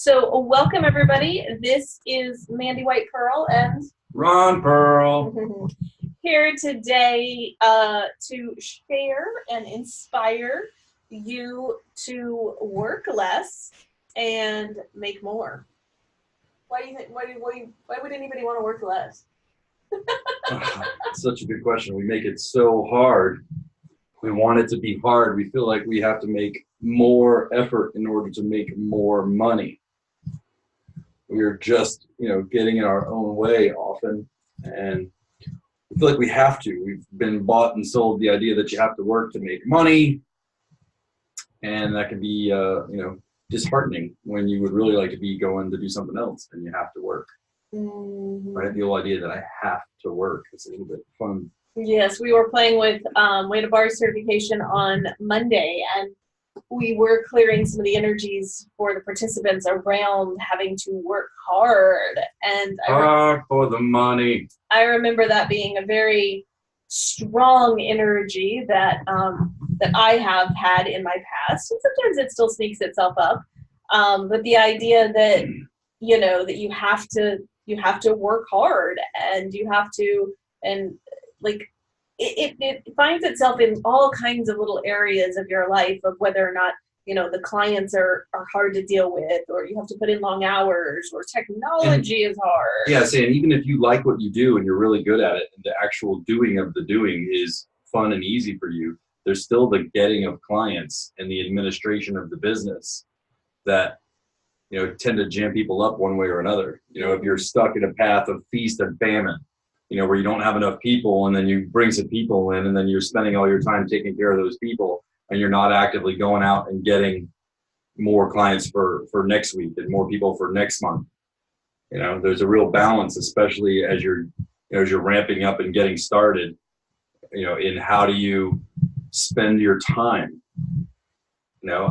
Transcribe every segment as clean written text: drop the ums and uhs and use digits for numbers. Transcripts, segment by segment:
So welcome everybody. This is Mandy White Pearl and Ron Pearl. here today to share and inspire you to work less and make more. Why do you think? Why would anybody want to work less? Such a good question. We make it so hard. We want it to be hard. We feel like we have to make more effort in order to make more money. We are just, getting in our own way often, and we feel like we have to. We've been bought and sold the idea that you have to work to make money, and that can be, disheartening when you would really like to be going to do something else and you have to work. Right? The whole idea that I have to work is a little bit fun. Yes, we were playing with we had a bar certification on Monday, and we were clearing some of the energies for the participants around having to work hard. And hard for the money. I remember that being a very strong energy that that I have had in my past, and sometimes it still sneaks itself up. But the idea that that you have to work hard, and you have to, and like it finds itself in all kinds of little areas of your life, of whether or not the clients are hard to deal with, or you have to put in long hours, or technology is hard. Yeah, saying even if you like what you do and you're really good at it, and the actual doing of the doing is fun and easy for you, there's still the getting of clients and the administration of the business that tend to jam people up one way or another. If you're stuck in a path of feast and famine, where you don't have enough people, and then you bring some people in, and then you're spending all your time taking care of those people, and you're not actively going out and getting more clients for next week and more people for next month. There's a real balance, especially as you're ramping up and getting started, in how do you spend your time.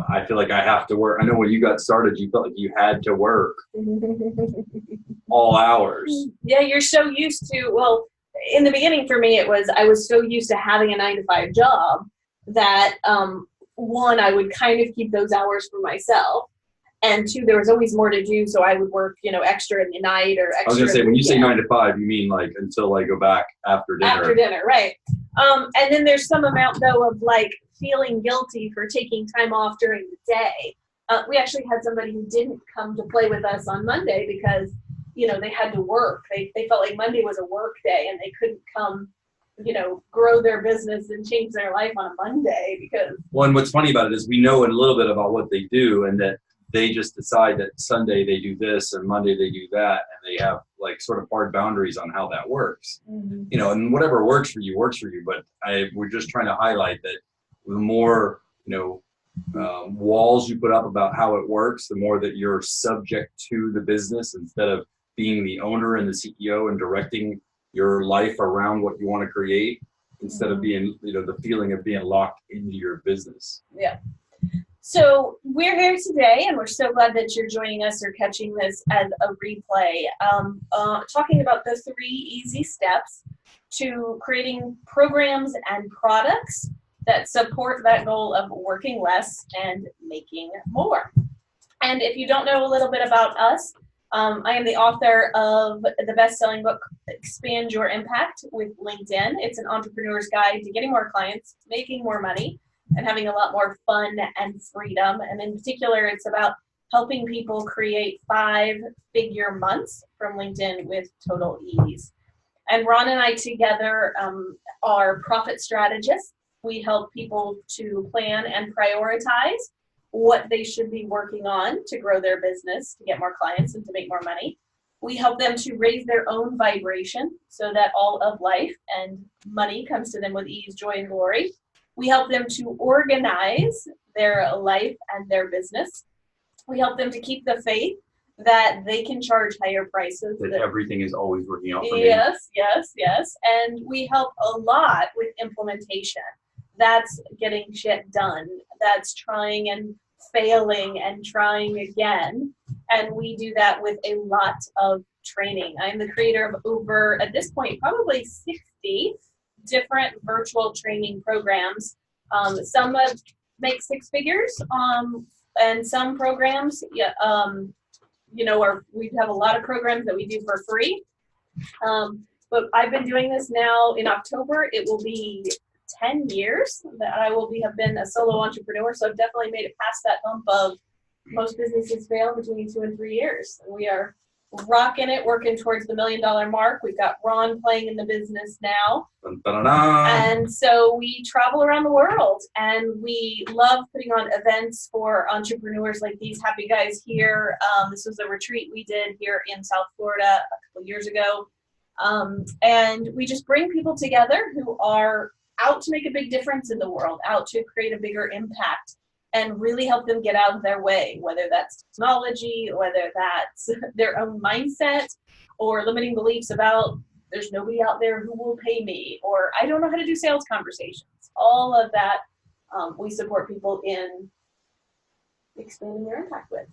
I feel like I have to work. I know when you got started, you felt like you had to work all hours. Yeah, you're so used to, well, in the beginning for me, I was so used to having a 9-to-5 job that, one, I would kind of keep those hours for myself. And two, there was always more to do, so I would work, extra in the night or extra. I was going to say, when you say 9 to 5, you mean like until I go back after dinner. After dinner, right. And then there's some amount, though, of like feeling guilty for taking time off during the day. We actually had somebody who didn't come to play with us on Monday because, they had to work. They felt like Monday was a work day, and they couldn't come, grow their business and change their life on a Monday because. Well, and what's funny about it is we know a little bit about what they do, and that they just decide that Sunday they do this and Monday they do that, and they have like sort of hard boundaries on how that works. Mm-hmm. And whatever works for you works for you. But we're just trying to highlight that the more walls you put up about how it works, the more that you're subject to the business instead of being the owner and the CEO and directing your life around what you want to create, instead of being the feeling of being locked into your business. Yeah. So we're here today, and we're so glad that you're joining us or catching this as a replay, talking about the 3 easy steps to creating programs and products that support that goal of working less and making more. And if you don't know a little bit about us, I am the author of the best-selling book, Expand Your Impact with LinkedIn. It's an entrepreneur's guide to getting more clients, making more money, and having a lot more fun and freedom. And in particular, it's about helping people create 5-figure months from LinkedIn with total ease. And Ron and I together are profit strategists. We help people to plan and prioritize what they should be working on to grow their business, to get more clients, and to make more money. We help them to raise their own vibration so that all of life and money comes to them with ease, joy, and glory. We help them to organize their life and their business. We help them to keep the faith that they can charge higher prices. That everything is always working out for me. Yes. And we help a lot with implementation. That's getting shit done. That's trying and failing and trying again. And we do that with a lot of training. I'm the creator of over, at this point, probably 60 different virtual training programs. Some make 6 figures, and some programs we have a lot of programs that we do for free. But I've been doing this now. In October, it will be 10 years that I have been a solo entrepreneur. So I've definitely made it past that hump of most businesses fail between 2 and 3 years. And we are rocking it, working towards the $1 million mark. We've got Ron playing in the business now. Dun, dun, dun, dun. And so we travel around the world, and we love putting on events for entrepreneurs like these happy guys here. This was a retreat we did here in South Florida a couple years ago. And we just bring people together who are out to make a big difference in the world, out to create a bigger impact, and really help them get out of their way, whether that's technology, whether that's their own mindset, or limiting beliefs about there's nobody out there who will pay me, or I don't know how to do sales conversations. All of that we support people in expanding their impact with.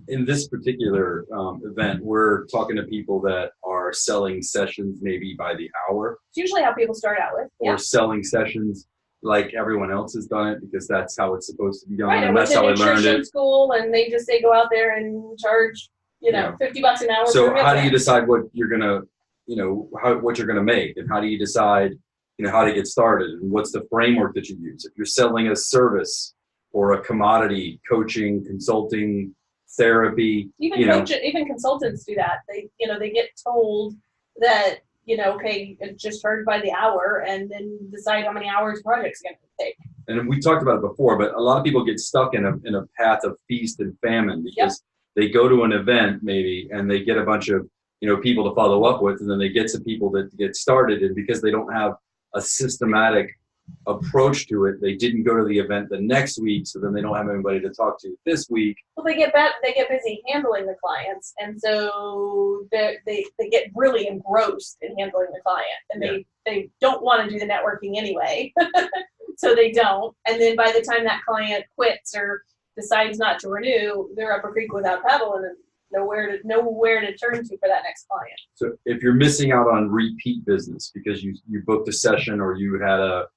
In this particular event, we're talking to people that are selling sessions maybe by the hour. It's usually how people start out with. Or selling sessions like everyone else has done it, because that's how it's supposed to be done. Right, and that's how I learned it. School, and they just say go out there and charge, $50 an hour. So how do you decide what you're gonna, what you're gonna make, and how do you decide, how to get started, and what's the framework that you use? If you're selling a service or a commodity, coaching, consulting, therapy, even consultants do that. They get told that okay, just charge by the hour, and then decide how many hours the project's going to take. And we talked about it before, but a lot of people get stuck in a path of feast and famine, because they go to an event maybe and they get a bunch of people to follow up with, and then they get some people that get started, and because they don't have a systematic approach to it, they didn't go to the event the next week, so then they don't have anybody to talk to this week. Well, they get busy handling the clients, and so they get really engrossed in handling the client, and they don't want to do the networking anyway. So they don't, and then by the time that client quits or decides not to renew, they're up a creek without paddle, and nowhere to turn to for that next client. So if you're missing out on repeat business because you booked a session, or you had a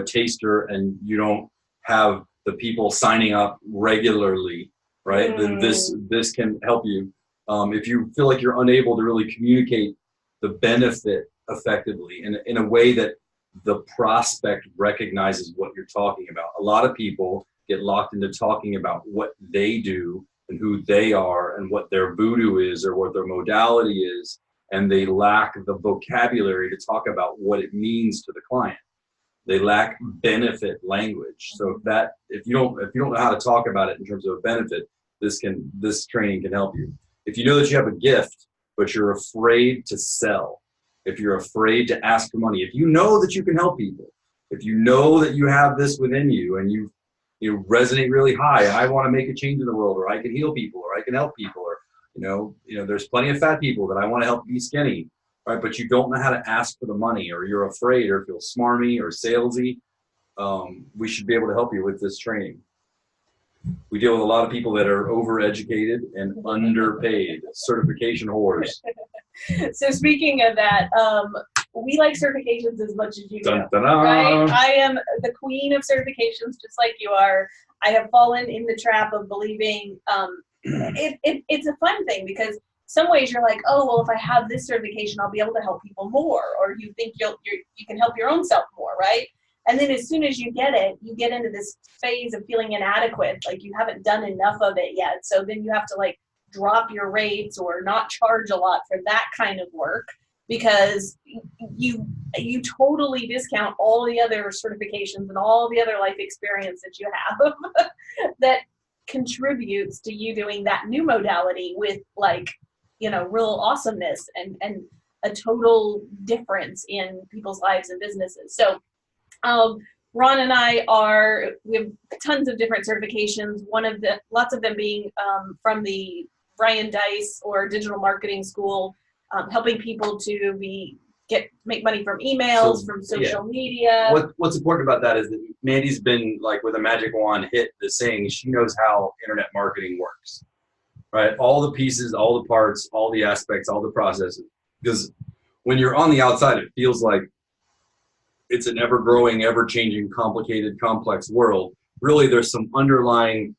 taster, and you don't have the people signing up regularly, right? Then this can help you. If you feel like you're unable to really communicate the benefit effectively in a way that the prospect recognizes what you're talking about. A lot of people get locked into talking about what they do and who they are and what their voodoo is or what their modality is, and they lack the vocabulary to talk about what it means to the client. They lack benefit language. So if you don't know how to talk about it in terms of a benefit, this training can help you. If you know that you have a gift, but you're afraid to sell, if you're afraid to ask for money, if you know that you can help people, if you know that you have this within you and you resonate really high, I want to make a change in the world, or I can heal people, or I can help people, or there's plenty of fat people that I want to help be skinny. Right, but you don't know how to ask for the money, or you're afraid, or feel smarmy or salesy, we should be able to help you with this training. We deal with a lot of people that are overeducated and underpaid, certification whores. So speaking of that, we like certifications as much as you do. Dun, dun, dun. Right? I am the queen of certifications, just like you are. I have fallen in the trap of believing it's a fun thing, because some ways you're like, oh, well, if I have this certification, I'll be able to help people more, or you think you can help your own self more, right? And then as soon as you get it, you get into this phase of feeling inadequate, like you haven't done enough of it yet. So then you have to drop your rates or not charge a lot for that kind of work, because you totally discount all the other certifications and all the other life experience that you have that contributes to you doing that new modality with real awesomeness and a total difference in people's lives and businesses. So Ron and I we have tons of different certifications. Lots of them being from the Brian Dice or Digital Marketing School, helping people to make money from emails, from social media. What's important about that is that Mandy's been with a magic wand hit the saying, she knows how internet marketing works. Right, all the pieces, all the parts, all the aspects, all the processes. Because when you're on the outside, it feels like it's an ever-growing, ever-changing, complicated, complex world. Really, there's some underlying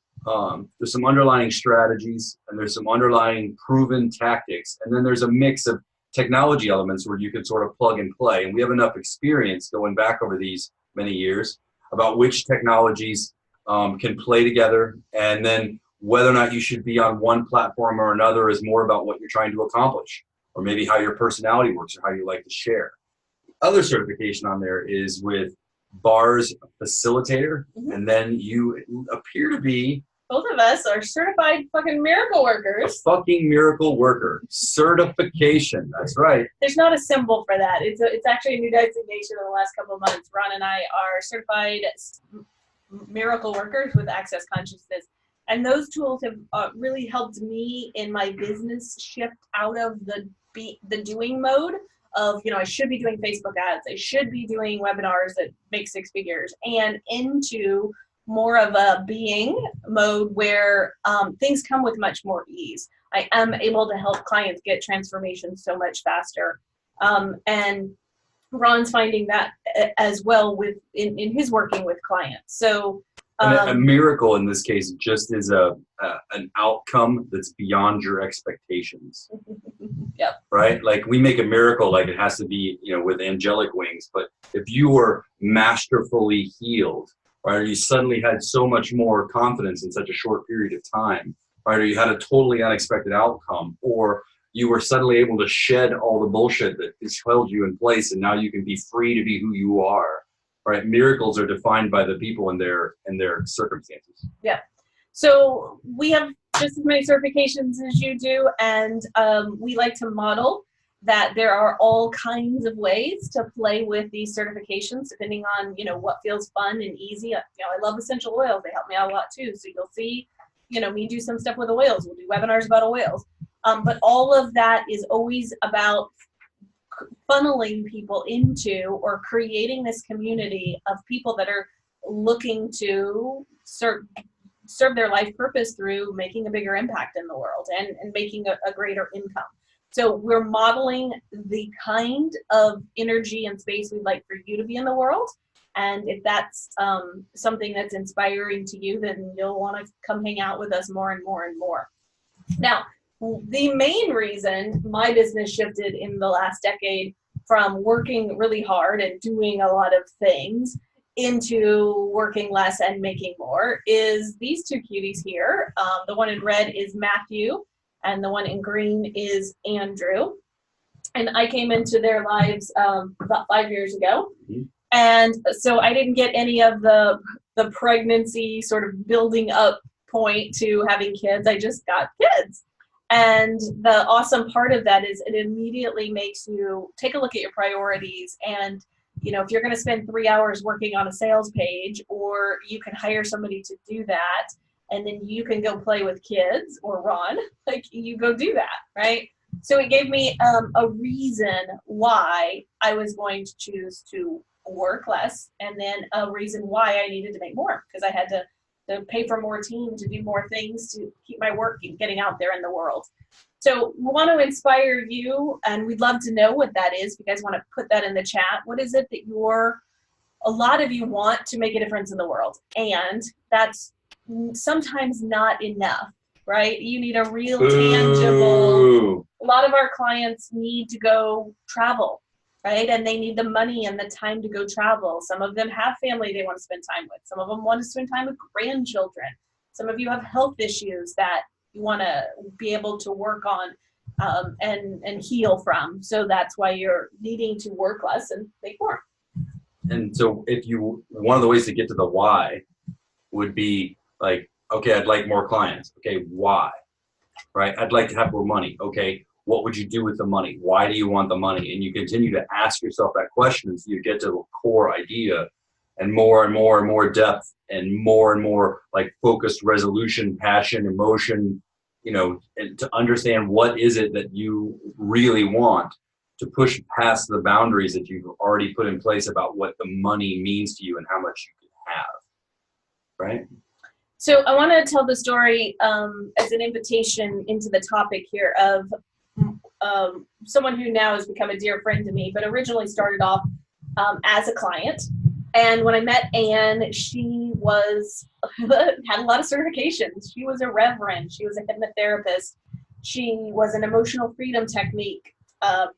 There's some underlying strategies, and there's some underlying proven tactics, and then there's a mix of technology elements where you can sort of plug and play. And we have enough experience going back over these many years about which technologies can play together, and then whether or not you should be on one platform or another is more about what you're trying to accomplish, or maybe how your personality works or how you like to share. Other certification on there is with BARS Facilitator, and then you appear to be, both of us are certified fucking miracle a workers. fucking miracle worker certification. That's right. There's not a symbol for that. It's actually a new designation in the last couple of months. Ron and I are certified miracle workers with Access Consciousness. And those tools have really helped me in my business shift out of the doing mode of, I should be doing Facebook ads, I should be doing webinars that make 6 figures, and into more of a being mode where things come with much more ease. I am able to help clients get transformation so much faster. And Ron's finding that as well in his working with clients. So a miracle in this case just is an outcome that's beyond your expectations. Yep. Right? Like we make a miracle like it has to be, with angelic wings. But if you were masterfully healed, right, or you suddenly had so much more confidence in such a short period of time, right, or you had a totally unexpected outcome, or you were suddenly able to shed all the bullshit that has held you in place, and now you can be free to be who you are. Right? Miracles are defined by the people and their circumstances. Yeah. So we have just as many certifications as you do, and we like to model that there are all kinds of ways to play with these certifications depending on, what feels fun and easy. I love essential oils. They help me out a lot too. So you'll see, me do some stuff with oils. We'll do webinars about oils. But all of that is always about funneling people into or creating this community of people that are looking to serve their life purpose through making a bigger impact in the world and making a greater income. So we're modeling the kind of energy and space we'd like for you to be in the world. And if that's something that's inspiring to you, then you'll want to come hang out with us more and more and more. Now, the main reason my business shifted in the last decade from working really hard and doing a lot of things into working less and making more is these two cuties here. The one in red is Matthew, and the one in green is Andrew. And I came into their lives about 5 years ago. And so I didn't get any of the pregnancy sort of building up point to having kids. I just got kids. And the awesome part of that is it immediately makes you take a look at your priorities. And, if you're going to spend 3 hours working on a sales page, or you can hire somebody to do that, and then you can go play with kids or Ron, you go do that, right? So it gave me a reason why I was going to choose to work less, and then a reason why I needed to make more, because I had to pay for more team to do more things to keep my work getting out there in the world. So we want to inspire you, and we'd love to know what that is. If you guys want to put that in the chat, what is it that a lot of you want to make a difference in the world? And that's sometimes not enough, right? You need a real tangible, a lot of our clients need to go travel, right? And they need the money and the time to go travel. Some of them have family they want to spend time with. Some of them want to spend time with grandchildren. Some of you have health issues that you want to be able to work on and heal from. So that's why you're needing to work less and make more. And so one of the ways to get to the why would be like, okay, I'd like more clients. Okay, why? Right? I'd like to have more money. Okay, what would you do with the money? Why do you want the money? And you continue to ask yourself that question until you get to the core idea, and more and more depth and more like focused resolution, passion, emotion, and to understand what is it that you really want, to push past the boundaries that you've already put in place about what the money means to you and how much you can have, right? So I want to tell the story as an invitation into the topic here of someone who now has become a dear friend to me, but originally started off as a client. And when I met Anne, she had a lot of certifications. She was a reverend. She was a hypnotherapist. She was an emotional freedom technique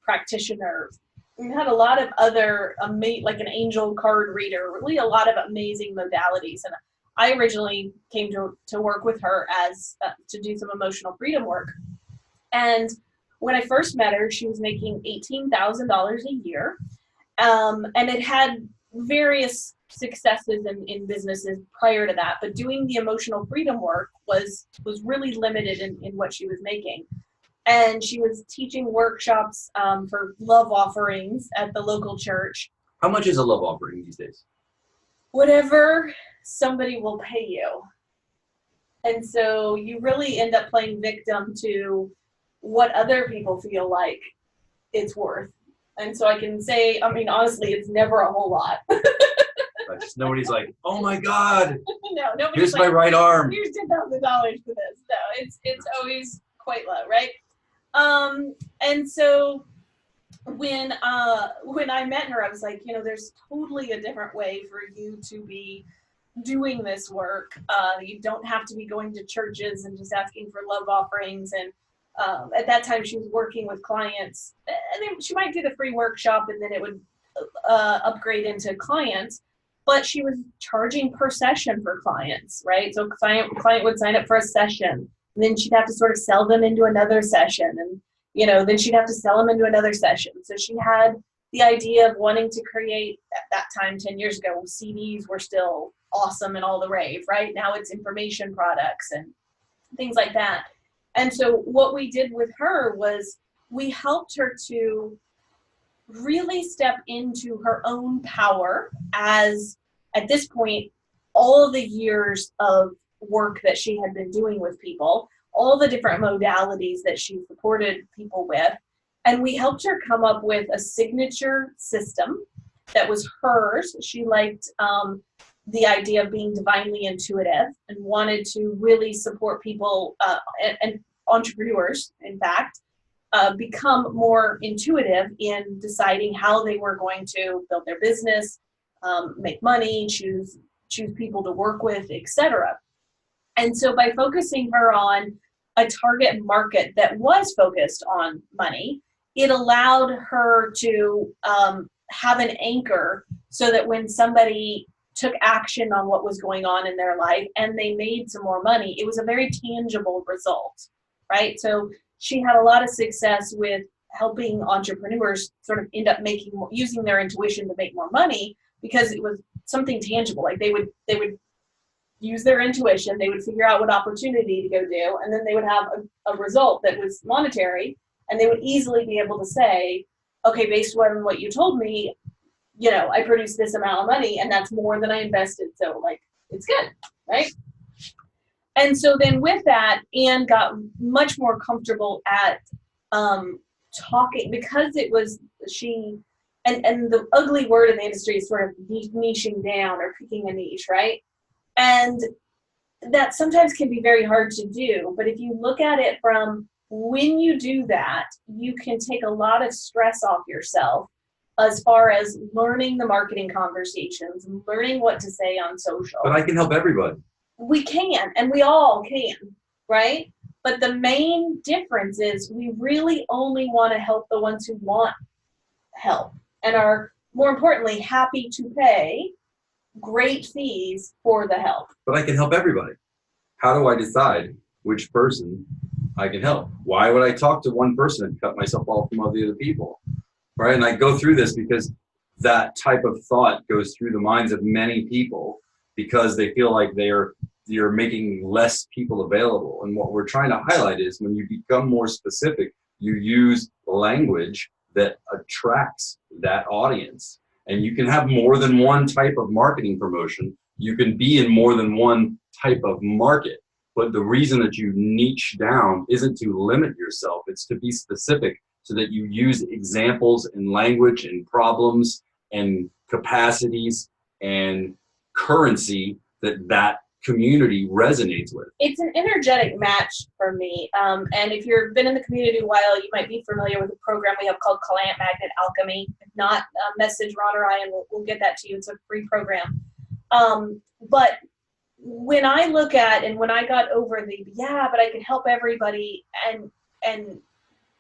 practitioner. We had a lot of other, like an angel card reader, really a lot of amazing modalities. And I originally came to work with her as to do some emotional freedom work. And when I first met her, she was making $18,000 a year. And it had various successes in businesses prior to that, but doing the emotional freedom work was really limited in what she was making. And she was teaching workshops for love offerings at the local church. How much is a love offering these days? Whatever somebody will pay you. And so you really end up playing victim to what other people feel like it's worth. And so I can say, I mean, honestly, it's never a whole lot. Just nobody's like, oh my God, no, nobody's here's like, my right arm. Here's $10,000 for this. No, it's always quite low, right? And so when I met her, I was like, there's totally a different way for you to be doing this work. You don't have to be going to churches and just asking for love offerings. And at that time, she was working with clients, and then she might do the free workshop, and then it would upgrade into clients. But she was charging per session for clients, right? So client would sign up for a session, and then she'd have to sort of sell them into another session, and then she'd have to sell them into another session. So she had the idea of wanting to create, at that time, 10 years ago, CDs were still awesome and all the rave, right? Now it's information products and things like that. And so what we did with her was we helped her to really step into her own power as, at this point, all of the years of work that she had been doing with people, all the different modalities that she supported people with. And we helped her come up with a signature system that was hers. She liked the idea of being divinely intuitive and wanted to really support people and entrepreneurs, in fact, become more intuitive in deciding how they were going to build their business, make money, choose people to work with, etc. And so by focusing her on a target market that was focused on money, it allowed her to have an anchor so that when somebody took action on what was going on in their life and they made some more money, it was a very tangible result, right? So she had a lot of success with helping entrepreneurs sort of end up using their intuition to make more money, because it was something tangible. Like they would use their intuition, they would figure out what opportunity to go do, and then they would have a result that was monetary, and they would easily be able to say, okay, based on what you told me, I produced this amount of money, and that's more than I invested, so it's good, right? And so then with that, Anne got much more comfortable at talking, because it was and the ugly word in the industry is sort of niching down or picking a niche, right? And that sometimes can be very hard to do. But if you look at it from when you do that, you can take a lot of stress off yourself as far as learning the marketing conversations and learning what to say on social. But I can help everybody. We can, and we all can, right? But the main difference is we really only want to help the ones who want help and are, more importantly, happy to pay great fees for the help. But I can help everybody. How do I decide which person I can help? Why would I talk to one person and cut myself off from all the other people? Right? And I go through this because that type of thought goes through the minds of many people, because they feel like you're making less people available. And what we're trying to highlight is when you become more specific, you use language that attracts that audience. And you can have more than one type of marketing promotion. You can be in more than one type of market. But the reason that you niche down isn't to limit yourself, it's to be specific so that you use examples and language and problems and capacities and currency that community resonates with. It's an energetic match for me. And if you've been in the community a while, you might be familiar with a program we have called Client Magnet Alchemy. If not, message Ron or I and we'll get that to you. It's a free program. But when I look at, and when I got over the, yeah, but I can help everybody, and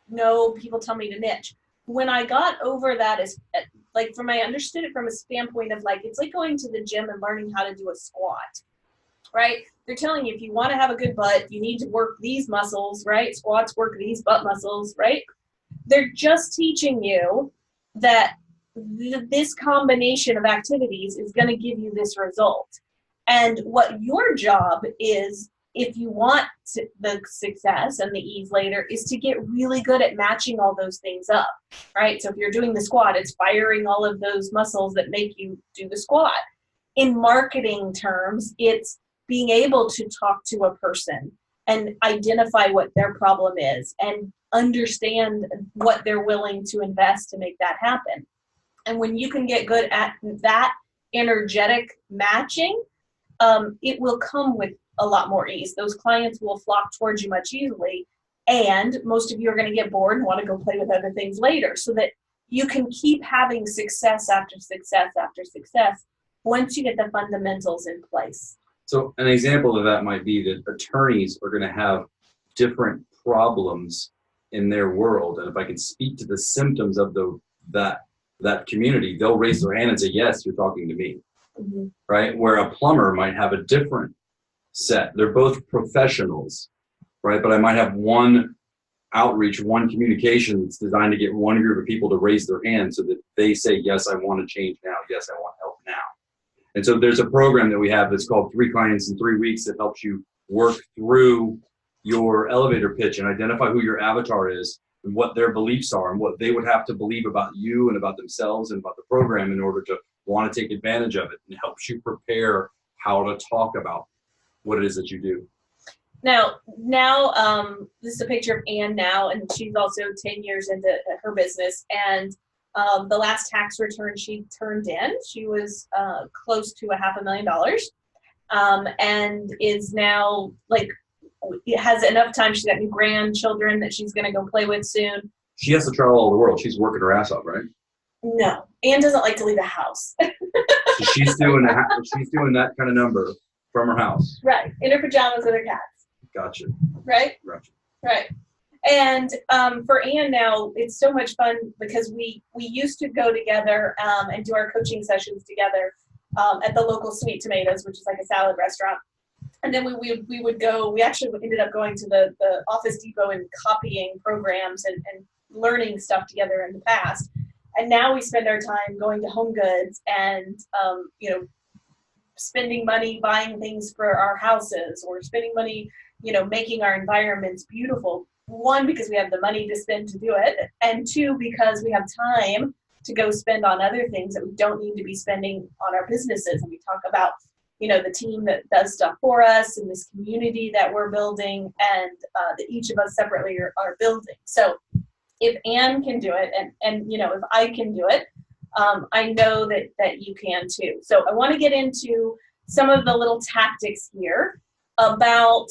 no, people tell me to niche. When I got over that, is like, from I understood it from a standpoint of like, it's like going to the gym and learning how to do a squat, right? They're telling you if you want to have a good butt, you need to work these muscles, right? Squats work these butt muscles, right? They're just teaching you that this combination of activities is going to give you this result. And what your job is, if you want the success and the ease later, is to get really good at matching all those things up, right? So if you're doing the squat, it's firing all of those muscles that make you do the squat. In marketing terms, it's being able to talk to a person and identify what their problem is and understand what they're willing to invest to make that happen. And when you can get good at that energetic matching, it will come with a lot more ease. Those clients will flock towards you much easily, and most of you are going to get bored and want to go play with other things later, so that you can keep having success after success after success once you get the fundamentals in place. So an example of that might be that attorneys are going to have different problems in their world, and if I can speak to the symptoms of that community, they'll raise their hand and say, yes, you're talking to me. Mm-hmm. Right? Where a plumber might have a different set. They're both professionals, right? But I might have one outreach, one communication that's designed to get one group of people to raise their hand so that they say, yes, I want to change now. Yes, I want help now. And so there's a program that we have that's called 3 Clients in 3 Weeks that helps you work through your elevator pitch and identify who your avatar is and what their beliefs are and what they would have to believe about you and about themselves and about the program in order to want to take advantage of it, and helps you prepare how to talk about what it is that you do. Now, this is a picture of Ann now, and she's also 10 years into her business. And the last tax return she turned in, she was close to $500,000, and is now like, has enough time. She's got new grandchildren that she's going to go play with soon. She has to travel all the world. She's working her ass off, right? No, Ann doesn't like to leave the house. So she's doing that kind of number from her house. Right, in her pajamas with her cats. Gotcha. Right? Gotcha. Right. And for Ann now, it's so much fun because we used to go together and do our coaching sessions together at the local Sweet Tomatoes, which is like a salad restaurant. And then we would go, we actually ended up going to the Office Depot and copying programs and learning stuff together in the past. And now we spend our time going to Home Goods and, spending money buying things for our houses, or spending money, making our environments beautiful. 1, because we have the money to spend to do it, and 2, because we have time to go spend on other things that we don't need to be spending on our businesses. And we talk about, the team that does stuff for us and this community that we're building, and that each of us separately are building. So if Ann can do it, and if I can do it, I know that you can too. So I want to get into some of the little tactics here about,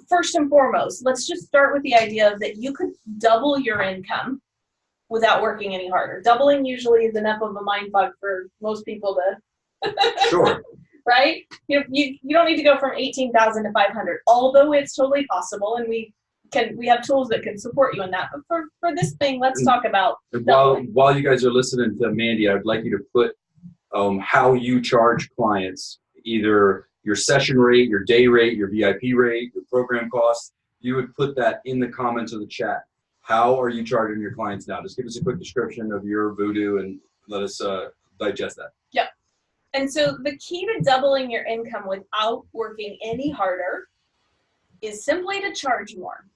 first and foremost, let's just start with the idea of that you could double your income without working any harder. Doubling usually is enough of a mindfuck for most people to Sure. Right? You don't need to go from 18,000 to 500, although it's totally possible, and we have tools that can support you in that. But for this thing, let's talk about while you guys are listening to Mandy, I'd like you to put how you charge clients, either your session rate, your day rate, your VIP rate, your program costs. You would put that in the comments of the chat. How are you charging your clients now? Just give us a quick description of your voodoo and let us digest that. Yep. And so the key to doubling your income without working any harder is simply to charge more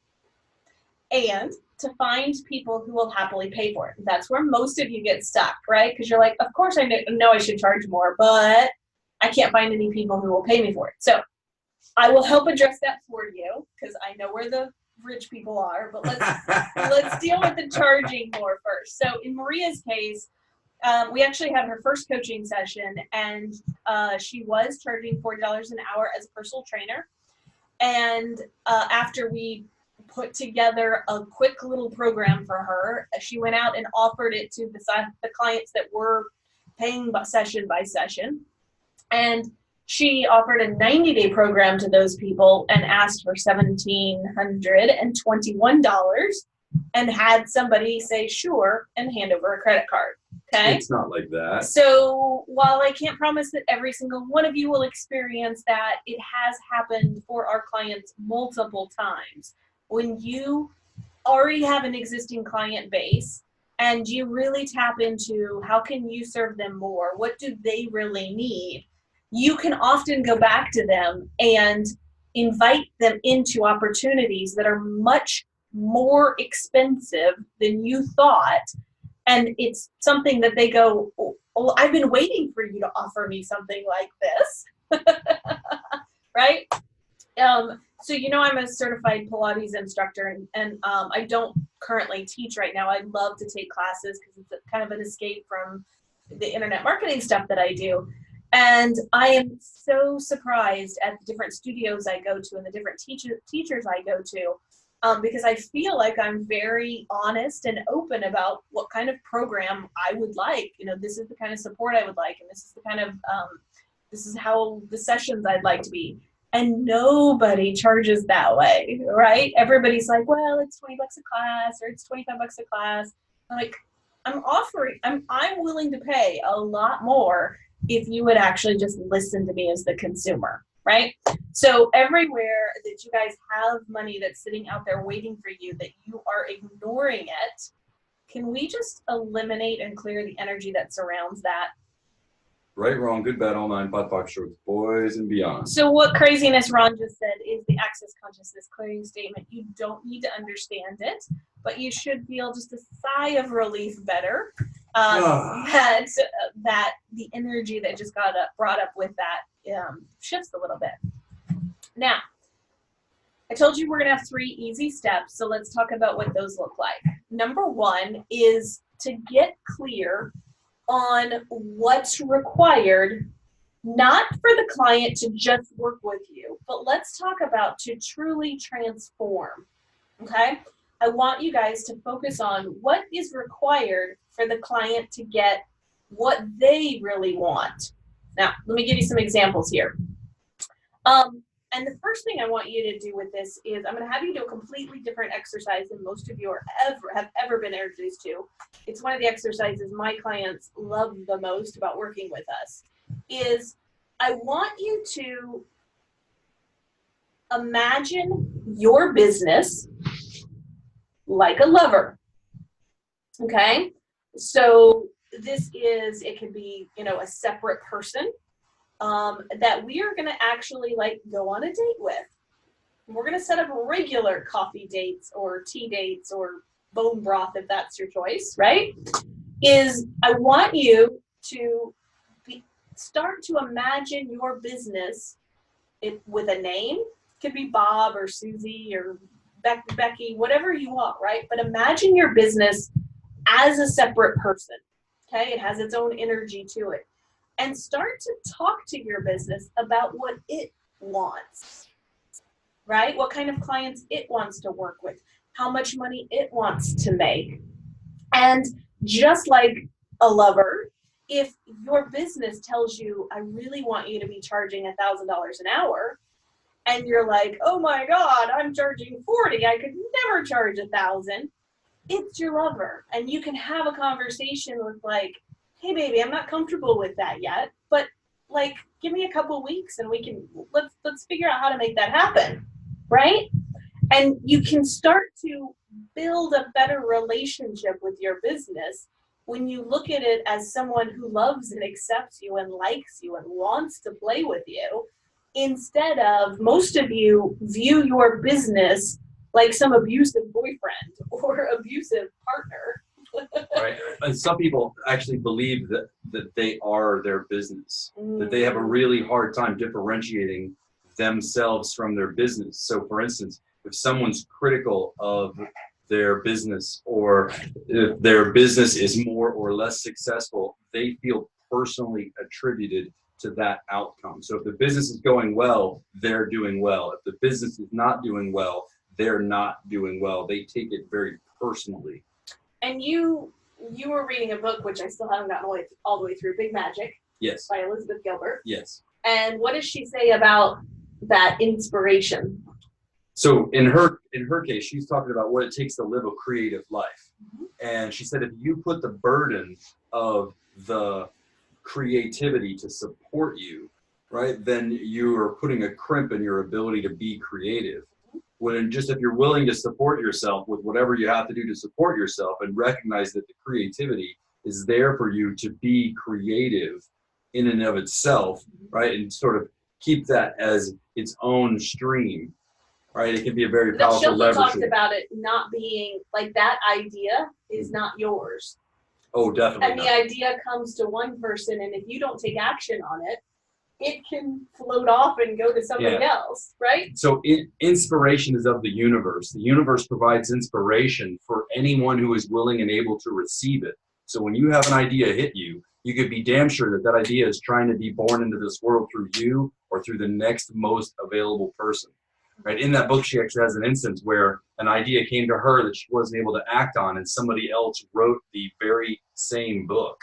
and to find people who will happily pay for it. That's where most of you get stuck, right? Because you're like, of course I know I should charge more, but I can't find any people who will pay me for it. So I will help address that for you, because I know where the rich people are, but let's deal with the charging more first. So in Maria's case, we actually had her first coaching session, and she was charging $40 an hour as a personal trainer. And after we put together a quick little program for her, she went out and offered it to the clients that were paying session by session. And She offered a 90-day program to those people and asked for $1,721 and had somebody say sure and hand over a credit card. Okay. It's not like that. So while I can't promise that every single one of you will experience that, it has happened for our clients multiple times. When you already have an existing client base and you really tap into how can you serve them more, what do they really need, you can often go back to them and invite them into opportunities that are much more expensive than you thought. And it's something that they go, oh, I've been waiting for you to offer me something like this. Right? So, I'm a certified Pilates instructor, and I don't currently teach right now. I'd love to take classes because it's kind of an escape from the internet marketing stuff that I do. And I am so surprised at the different studios I go to and the different teachers I go to. Because I feel like I'm very honest and open about what kind of program I would like. This is the kind of support I would like, and this is the kind of, this is how the sessions I'd like to be. And nobody charges that way, right? Everybody's like, well, it's $20 a class, or it's $25 a class. I'm like, I'm willing to pay a lot more if you would actually just listen to me as the consumer. Right? So everywhere that you guys have money that's sitting out there waiting for you, that you are ignoring it, can we just eliminate and clear the energy that surrounds that? Right, wrong, good, bad, all nine, pot, pocket, shorts, boys, and beyond. So what craziness Ron just said is the Access Consciousness clearing statement. You don't need to understand it, but you should feel just a sigh of relief better. That the energy that just got brought up with that shifts a little bit. Now, I told you we're going to have 3 easy steps, so let's talk about what those look like. Number 1 is to get clear on what's required, not for the client to just work with you, but let's talk about to truly transform, okay? I want you guys to focus on what is required for the client to get what they really want. Now, let me give you some examples here. And the first thing I want you to do with this is I'm going to have you do a completely different exercise than most of you have ever been introduced to. It's one of the exercises my clients love the most about working with us. Is I want you to imagine your business like a lover. Okay? So it could be, a separate person that we are going to actually go on a date with. We're going to set up regular coffee dates or tea dates or bone broth if that's your choice, right? I want you to start to imagine your business with a name. It could be Bob or Susie or Becky, whatever you want, right? But imagine your business as a separate person, okay? It has its own energy to it. And start to talk to your business about what it wants, right? What kind of clients it wants to work with, how much money it wants to make. And just like a lover, if your business tells you, I really want you to be charging $1,000 an hour, and you're like, oh my God, I'm charging $40, I could never charge $1,000, it's your lover. And you can have a conversation with hey baby, I'm not comfortable with that yet, but give me a couple weeks and let's figure out how to make that happen, right? And you can start to build a better relationship with your business when you look at it as someone who loves and accepts you and likes you and wants to play with you, instead of most of you view your business like some abusive boyfriend or abusive partner. Right. And some people actually believe that they are their business, that they have a really hard time differentiating themselves from their business. So for instance, if someone's critical of their business, or if their business is more or less successful, they feel personally attributed to that outcome. So if the business is going well, they're doing well. If the business is not doing well, they're not doing well. They take it very personally. And you were reading a book, which I still haven't gotten all the way through, Big Magic. Yes. By Elizabeth Gilbert. Yes. And what does she say about that inspiration? So in her case, she's talking about what it takes to live a creative life. And she said if you put the burden of the creativity to support you, right, then you are putting a crimp in your ability to be creative. When just if you're willing to support yourself with whatever you have to do to support yourself and recognize that the creativity is there for you to be creative in and of itself, right, and sort of keep that as its own stream, right, it can be a very But powerful she also leverage. talked about it not being like that idea is not yours. Oh, definitely. And the idea comes to one person, and if you don't take action on it, it can float off and go to somebody else, right? So inspiration is of the universe. The universe provides inspiration for anyone who is willing and able to receive it. So when you have an idea hit you, you could be damn sure that that idea is trying to be born into this world through you or through the next most available person. Right? In that book, she actually has an instance where an idea came to her that she wasn't able to act on, and somebody else wrote the very same book.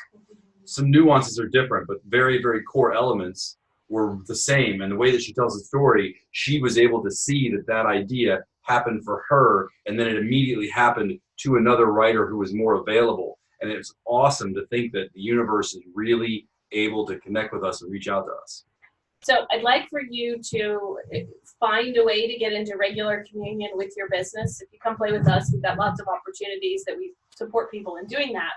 Some nuances are different, but very, very core elements were the same. And the way that she tells the story, she was able to see that that idea happened for her, and then it immediately happened to another writer who was more available. And it's awesome to think that the universe is really able to connect with us and reach out to us. So I'd like for you to find a way to get into regular communion with your business. If you come play with us, we've got lots of opportunities that we support people in doing that.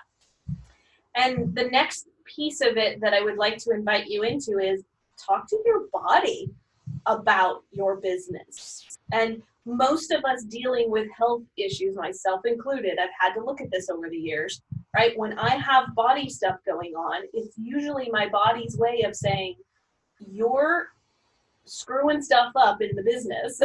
And the next piece of it that I would like to invite you into is talk to your body about your business. And most of us dealing with health issues, myself included, I've had to look at this over the years, right? When I have body stuff going on, it's usually my body's way of saying, you're screwing stuff up in the business,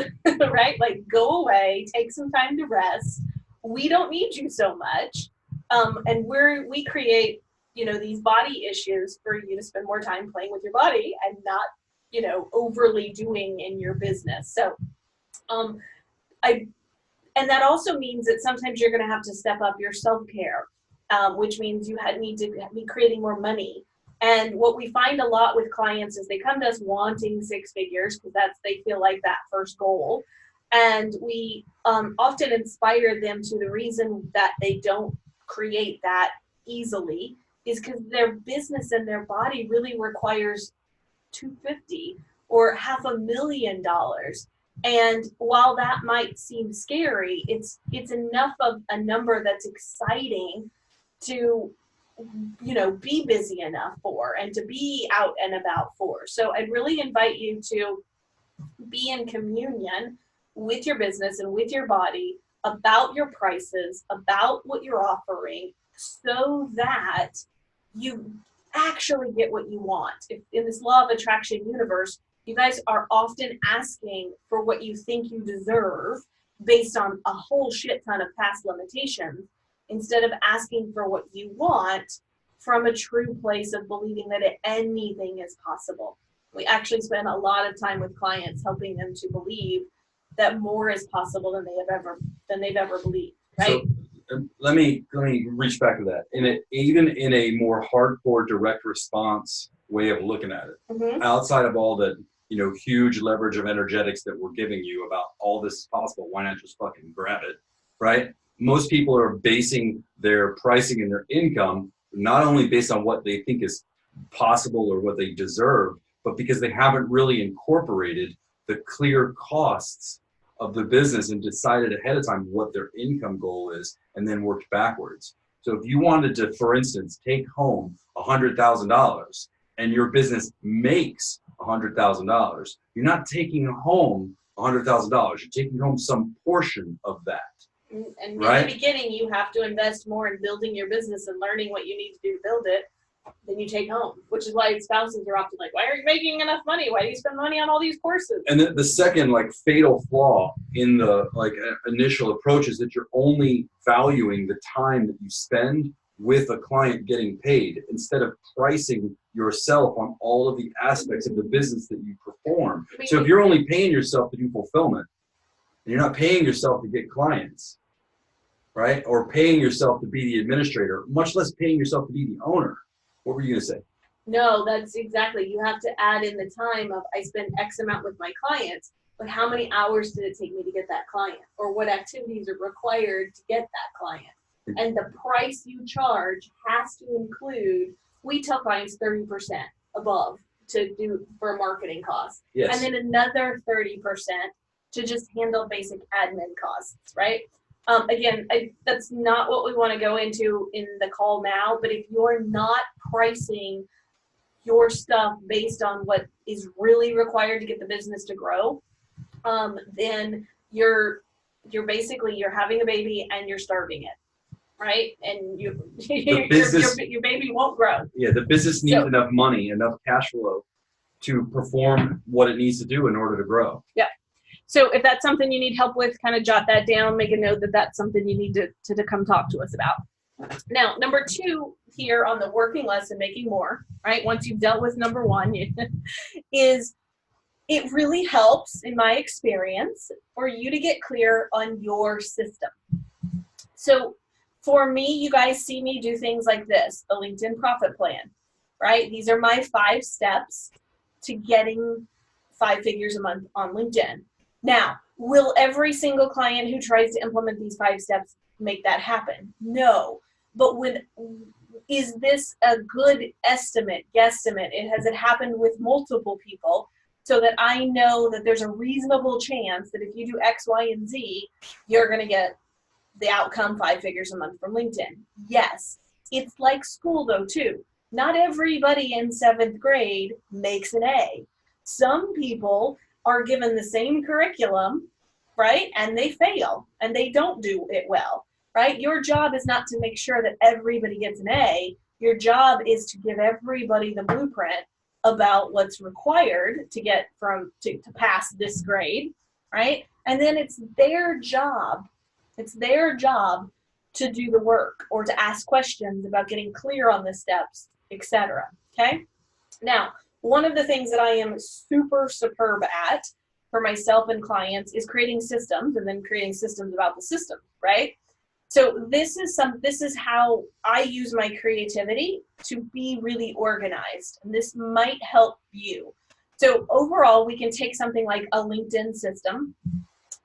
right? Like, go away, take some time to rest. We don't need you so much. And we create, these body issues for you to spend more time playing with your body and not, overly doing in your business. So, and that also means that sometimes you're going to have to step up your self-care, which means you need to be creating more money. And what we find a lot with clients is they come to us wanting six figures because they feel like that first goal. And we often inspire them to the reason that they don't create that easily is because their business and their body really requires $250,000 or $500,000. And while that might seem scary, it's enough of a number that's exciting to be busy enough for and to be out and about for. So I'd really invite you to be in communion with your business and with your body about your prices, about what you're offering, so that you actually get what you want. If in this law of attraction universe, you guys are often asking for what you think you deserve based on a whole shit ton of past limitations, instead of asking for what you want from a true place of believing that anything is possible. We actually spend a lot of time with clients helping them to believe that more is possible than they've ever believed, right? So let me reach back to that. Even in a more hardcore direct response way of looking at it, outside of all the huge leverage of energetics that we're giving you about all this is possible, why not just fucking grab it, right? Most people are basing their pricing and their income not only based on what they think is possible or what they deserve, but because they haven't really incorporated the clear costs of the business and decided ahead of time what their income goal is and then worked backwards. So if you wanted to, for instance, take home $100,000 and your business makes $100,000, you're not taking home $100,000. You're taking home some portion of that. And in the beginning, you have to invest more in building your business and learning what you need to do to build it than you take home, which is why spouses are often like, why are you making enough money? Why do you spend money on all these courses? And the second fatal flaw in the initial approach is that you're only valuing the time that you spend with a client getting paid instead of pricing yourself on all of the aspects of the business that you perform. So if you're only paying yourself to do fulfillment, and you're not paying yourself to get clients, right? Or paying yourself to be the administrator, much less paying yourself to be the owner. What were you going to say? No, that's exactly. You have to add in the time of I spend X amount with my clients, but how many hours did it take me to get that client? Or what activities are required to get that client? And the price you charge has to include, we tell clients 30% above to do for marketing costs. Yes. And then another 30% to just handle basic admin costs, right? Again, that's not what we want to go into in the call now, but if you're not pricing your stuff based on what is really required to get the business to grow, then you're basically you're having a baby and you're starving it, right? And your baby won't grow. Yeah, the business needs enough money, enough cash flow to perform what it needs to do in order to grow. Yeah. So if that's something you need help with, kind of jot that down, make a note that that's something you need to come talk to us about. Now, number 2 here on the working less and making more, right? Once you've dealt with number 1, is it really helps, in my experience, for you to get clear on your system. So for me, you guys see me do things like this, the LinkedIn profit plan, right? These are my 5 steps to getting 5 figures a month on LinkedIn. Now, will every single client who tries to implement these 5 steps make that happen? No. But is this a good estimate, guesstimate? Has it happened with multiple people so that I know that there's a reasonable chance that if you do X, Y, and Z, you're going to get the outcome 5 figures a month from LinkedIn? Yes. It's like school though too. Not everybody in 7th grade makes an A. Some people are given the same curriculum, right? And they fail and they don't do it well. Right? Your job is not to make sure that everybody gets an A. Your job is to give everybody the blueprint about what's required to get to pass this grade, right? And then it's their job to do the work or to ask questions about getting clear on the steps, etc. Okay? Now, one of the things that I am super superb at for myself and clients is creating systems and then creating systems about the system, right? So this is how I use my creativity to be really organized. And this might help you. So overall, we can take something like a LinkedIn system.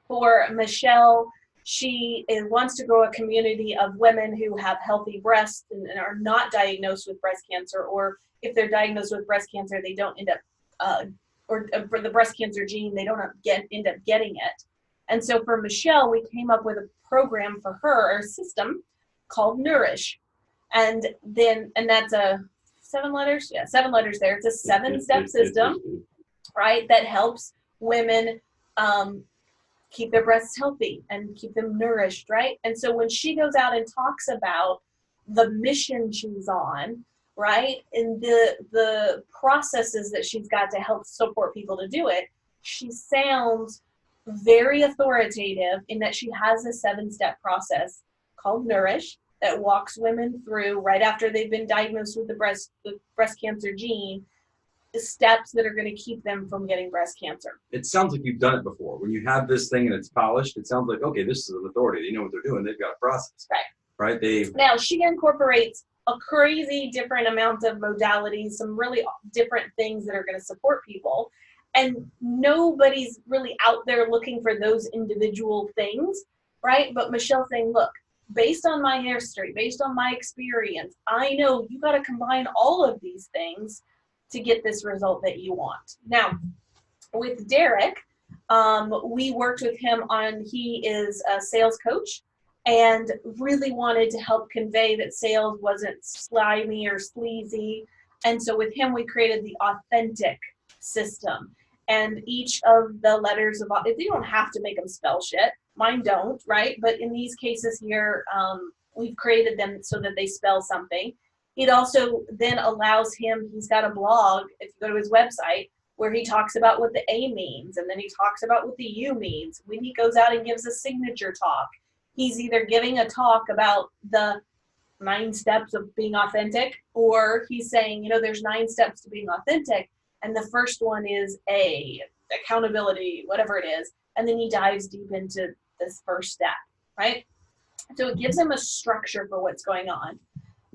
For Michelle, she wants to grow a community of women who have healthy breasts and are not diagnosed with breast cancer, or if they're diagnosed with breast cancer, they don't end up, or for the breast cancer gene, they don't end up getting it. And so for Michelle, we came up with a program for her, or a system called Nourish. And that's 7 letters? Yeah, 7 letters there. It's a 7-step system, right, that helps women keep their breasts healthy and keep them nourished, right? And so when she goes out and talks about the mission she's on, right, and the processes that she's got to help support people to do it, she sounds very authoritative in that she has a 7-step process called Nourish that walks women through right after they've been diagnosed with the breast cancer gene, the steps that are going to keep them from getting breast cancer. It sounds like you've done it before. When you have this thing and it's polished, it sounds like, okay, this is an authority. They know what they're doing. They've got a process. Right? Now, she incorporates a crazy different amount of modalities, some really different things that are going to support people. And nobody's really out there looking for those individual things, right? But Michelle's saying, look, based on my history, based on my experience, I know you got to combine all of these things to get this result that you want. Now, with Derek, we worked with him he is a sales coach and really wanted to help convey that sales wasn't slimy or sleazy. And so with him, we created the Authentic system. And each of the letters of, you don't have to make them spell shit. Mine don't, right? But in these cases here, we've created them so that they spell something. It also then allows him, he's got a blog, if you go to his website, where he talks about what the A means, and then he talks about what the U means. When he goes out and gives a signature talk, he's either giving a talk about the 9 steps of being authentic, or he's saying, there's 9 steps to being authentic. And the first one is accountability, whatever it is. And then he dives deep into this first step, right? So it gives him a structure for what's going on.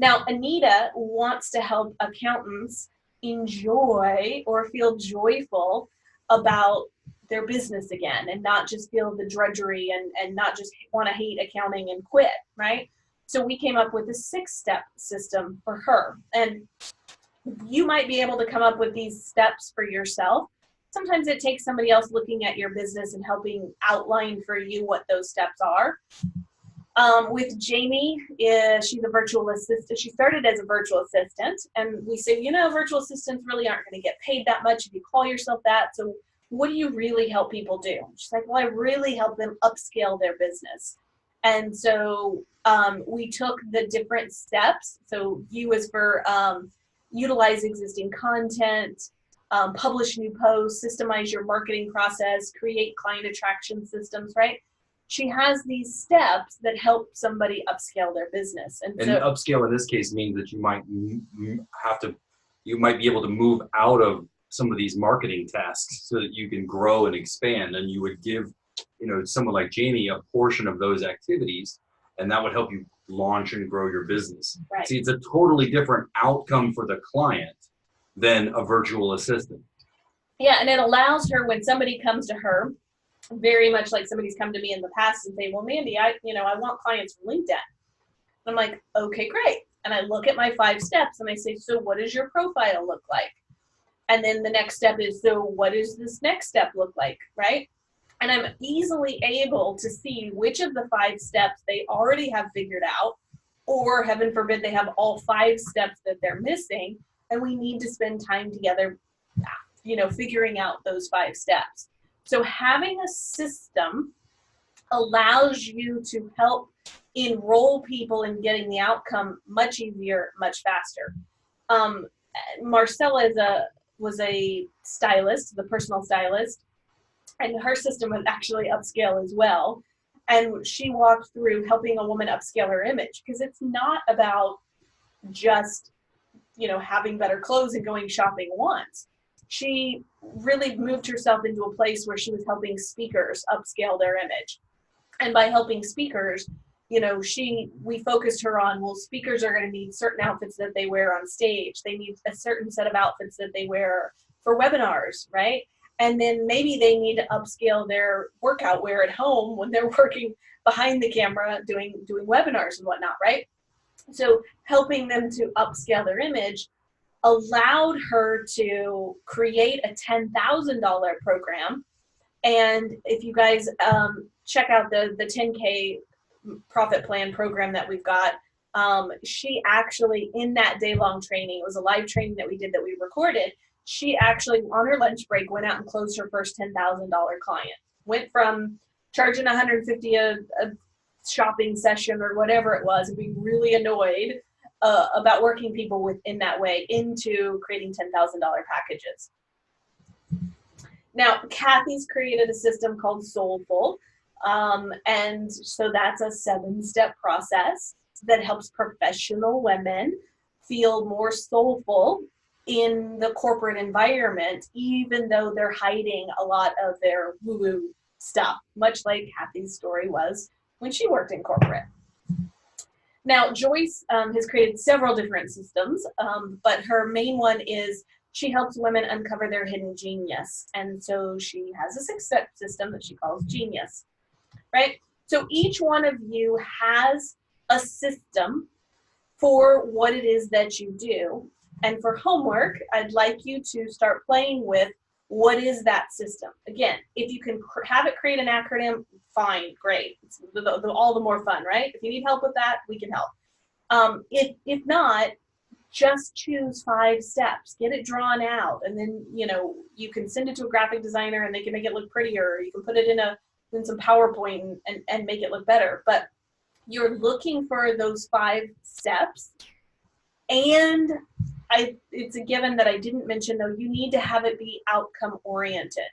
Now, Anita wants to help accountants enjoy or feel joyful about their business again and not just feel the drudgery and not just want to hate accounting and quit, right? So we came up with a 6-step system for her. And you might be able to come up with these steps for yourself. Sometimes it takes somebody else looking at your business and helping outline for you what those steps are. With Jamie, she's a virtual assistant. She started as a virtual assistant, and we say, virtual assistants really aren't going to get paid that much if you call yourself that. So what do you really help people do? She's like, well, I really help them upscale their business. And so we took the different steps. So U was for utilize existing content, publish new posts, systemize your marketing process, create client attraction systems, right? She has these steps that help somebody upscale their business. And so, upscale in this case means that you might you might be able to move out of some of these marketing tasks so that you can grow and expand. And you would give, someone like Jamie a portion of those activities, and that would help you launch and grow your business. Right. See, it's a totally different outcome for the client than a virtual assistant. Yeah, and it allows her, when somebody comes to her, very much like somebody's come to me in the past and say, well, Mandy, I want clients from LinkedIn. And I'm like, okay, great. And I look at my 5 steps and I say, so what does your profile look like? And then the next step is, so what does this next step look like, right? And I'm easily able to see which of the 5 steps they already have figured out, or heaven forbid they have all 5 steps that they're missing, and we need to spend time together, figuring out those 5 steps. So having a system allows you to help enroll people in getting the outcome much easier, much faster. Marcella was a stylist, the personal stylist, and her system was actually upscale as well. And she walked through helping a woman upscale her image, because it's not about just, having better clothes and going shopping once. She really moved herself into a place where she was helping speakers upscale their image. And by helping speakers, we focused her on, well, speakers are going to need certain outfits that they wear on stage. They need a certain set of outfits that they wear for webinars, right? And then maybe they need to upscale their workout wear at home when they're working behind the camera doing webinars and whatnot, right? So helping them to upscale their image allowed her to create a $10,000 program. And if you guys check out the 10K profit plan program that we've got, she actually, in that day-long training, it was a live training that we did that we recorded, she actually, on her lunch break, went out and closed her first $10,000 client. Went from charging $150 a shopping session or whatever it was, and being really annoyed about working people within that way, into creating $10,000 packages. Now, Kathy's created a system called Soulful, and so that's a 7-step process that helps professional women feel more soulful in the corporate environment, even though they're hiding a lot of their woo-woo stuff, much like Kathy's story was when she worked in corporate. Now, Joyce has created several different systems, but her main one is she helps women uncover their hidden genius. And so she has a 6-step system that she calls Genius, right? So each one of you has a system for what it is that you do. And for homework, I'd like you to start playing with, what is that system? Again, if you can have it create an acronym, fine, great. It's all the more fun, right? If you need help with that, we can help. If not, just choose 5 steps, get it drawn out, and then you can send it to a graphic designer and they can make it look prettier, or you can put it in some PowerPoint and make it look better. But you're looking for those 5 steps, and it's a given that I didn't mention, though, you need to have it be outcome oriented.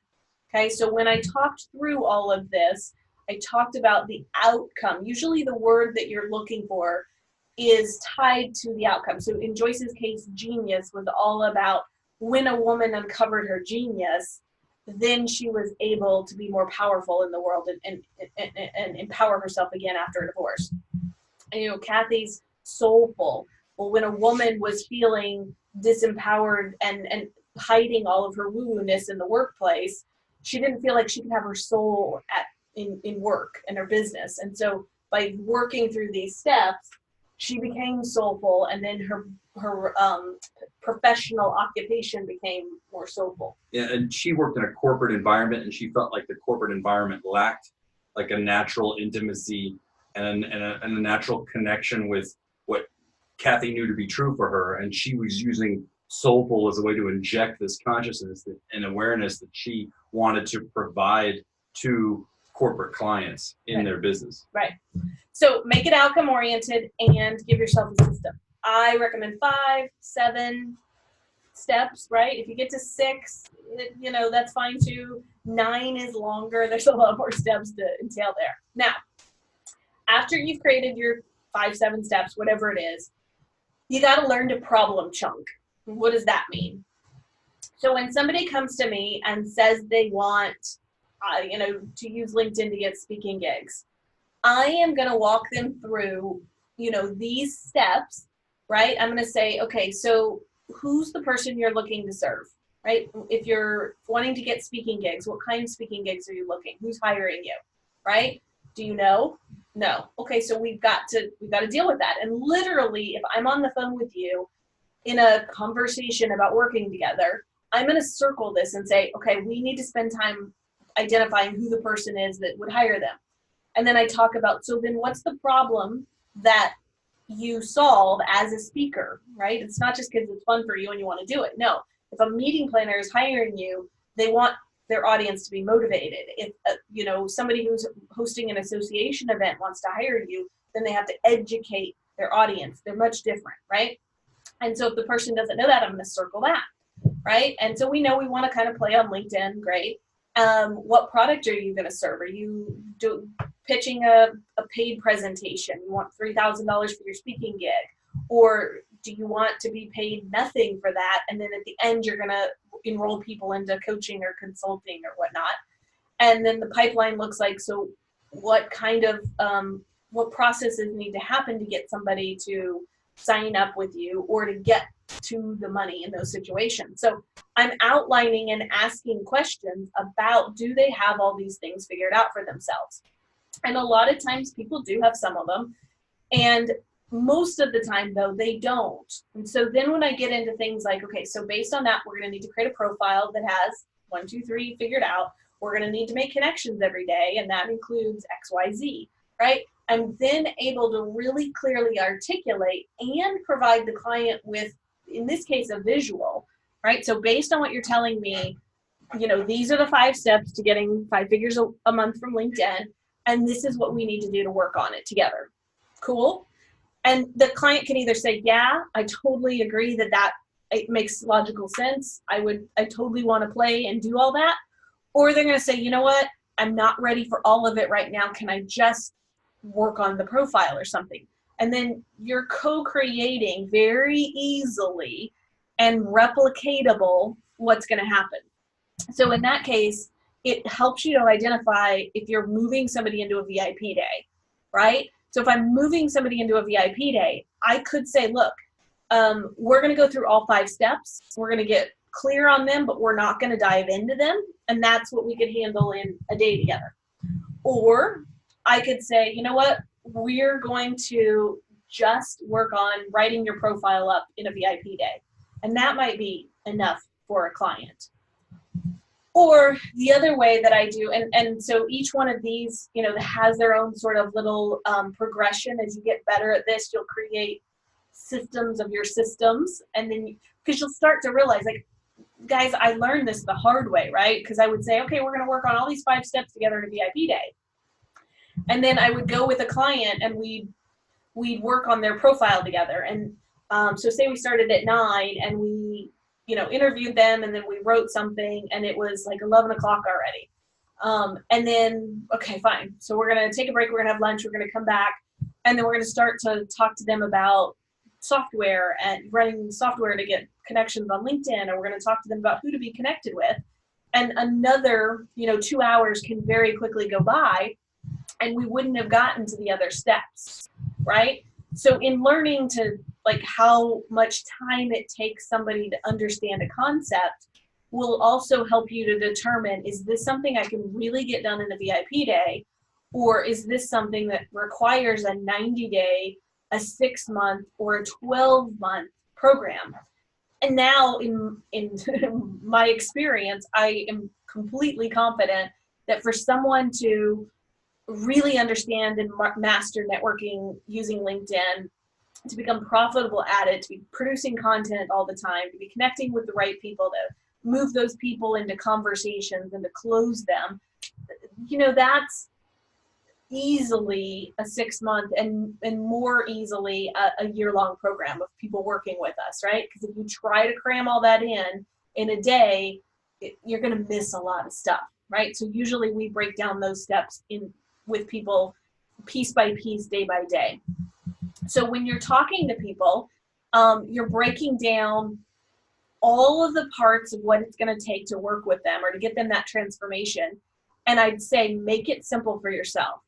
Okay, so when I talked through all of this, I talked about the outcome. Usually the word that you're looking for is tied to the outcome. So in Joyce's case, genius was all about when a woman uncovered her genius, then she was able to be more powerful in the world and empower herself again after a divorce. And Kathy's soulful Well, when a woman was feeling disempowered and hiding all of her woo-ness in the workplace, she didn't feel like she could have her soul in work and her business. And so by working through these steps, she became soulful, and then her professional occupation became more soulful. Yeah, and she worked in a corporate environment, and she felt like the corporate environment lacked like a natural intimacy and a natural connection with what Kathy knew to be true for her. And she was using Soulful as a way to inject this consciousness and awareness that she wanted to provide to corporate clients in their business. Right. So make it outcome oriented and give yourself a system. I recommend 5, 7 steps, right? If you get to 6, that's fine too. 9 is longer. There's a lot more steps to entail there. Now, after you've created your 5, 7 steps, whatever it is, you got to learn to problem chunk. What does that mean? So when somebody comes to me and says they want, to use LinkedIn to get speaking gigs, I am going to walk them through, these steps, right? I'm going to say, okay, so who's the person you're looking to serve, right? If you're wanting to get speaking gigs, what kind of speaking gigs are you looking? Who's hiring you, right? Do you know? No. Okay, so we've got to deal with that. And literally, if I'm on the phone with you in a conversation about working together, I'm going to circle this and say, okay, we need to spend time identifying who the person is that would hire them. And then I talk about, so then what's the problem that you solve as a speaker, right? It's not just because it's fun for you and you want to do it. No, if a meeting planner is hiring you, they want their audience to be motivated. If somebody who's hosting an association event wants to hire you, then they have to educate their audience. They're much different, right? And so if the person doesn't know that, I'm going to circle that, right? And so we know we want to kind of play on LinkedIn. Great. What product are you going to serve? Are you pitching a paid presentation? You want $3,000 for your speaking gig? Or do you want to be paid nothing for that? And then at the end, you're going to enroll people into coaching or consulting or whatnot. And then the pipeline looks like, so what kind of, what processes need to happen to get somebody to sign up with you or to get to the money in those situations. So I'm outlining and asking questions about, do they have all these things figured out for themselves? And a lot of times people do have some of them. And most of the time, though, they don't. And so then when I get into things like, okay, so based on that, we're going to need to create a profile that has 1, 2, 3 figured out. We're going to need to make connections every day, and that includes X, Y, Z, right? I'm then able to really clearly articulate and provide the client with, in this case, a visual, right? So based on what you're telling me, these are the 5 steps to getting 5 figures a month from LinkedIn, and this is what we need to do to work on it together. Cool? And the client can either say, yeah, I totally agree that it makes logical sense. I totally want to play and do all that. Or they're going to say, you know what? I'm not ready for all of it right now. Can I just work on the profile or something? And then you're co-creating very easily and replicatable what's going to happen. So in that case, it helps you to identify if you're moving somebody into a VIP day, right? So if I'm moving somebody into a VIP day, I could say, look, we're going to go through all 5 steps. We're going to get clear on them, but we're not going to dive into them. And that's what we could handle in a day together. Or I could say, you know what, we're going to just work on writing your profile up in a VIP day. And that might be enough for a client. Or the other way that I do, and so each one of these, has their own sort of little progression. As you get better at this, you'll create systems of your systems. And then, because you'll start to realize, like, guys, I learned this the hard way, right? Because I would say, okay, we're going to work on all these 5 steps together in a VIP day. And then I would go with a client and we'd work on their profile together. And so say we started at 9 and we, interviewed them, and then we wrote something, and it was like 11 o'clock already. And then, okay, fine. So we're going to take a break. We're going to have lunch. We're going to come back. And then we're going to start to talk to them about software and running software to get connections on LinkedIn. And we're going to talk to them about who to be connected with. And another, 2 hours can very quickly go by, and we wouldn't have gotten to the other steps, right? So in learning to like how much time it takes somebody to understand a concept will also help you to determine, is this something I can really get done in a VIP day, or is this something that requires a 90-day, a 6-month, or a 12-month program? And now in my experience, I am completely confident that for someone to really understand and master networking using LinkedIn, to become profitable at it, to be producing content all the time, to be connecting with the right people, to move those people into conversations and to close them, that's easily a 6-month and more easily a year-long program of people working with us, right? Because if you try to cram all that in a day, you're going to miss a lot of stuff, right? So usually we break down those steps in with people piece by piece, day by day. So when you're talking to people, you're breaking down all of the parts of what it's going to take to work with them or to get them that transformation. And I'd say make it simple for yourself.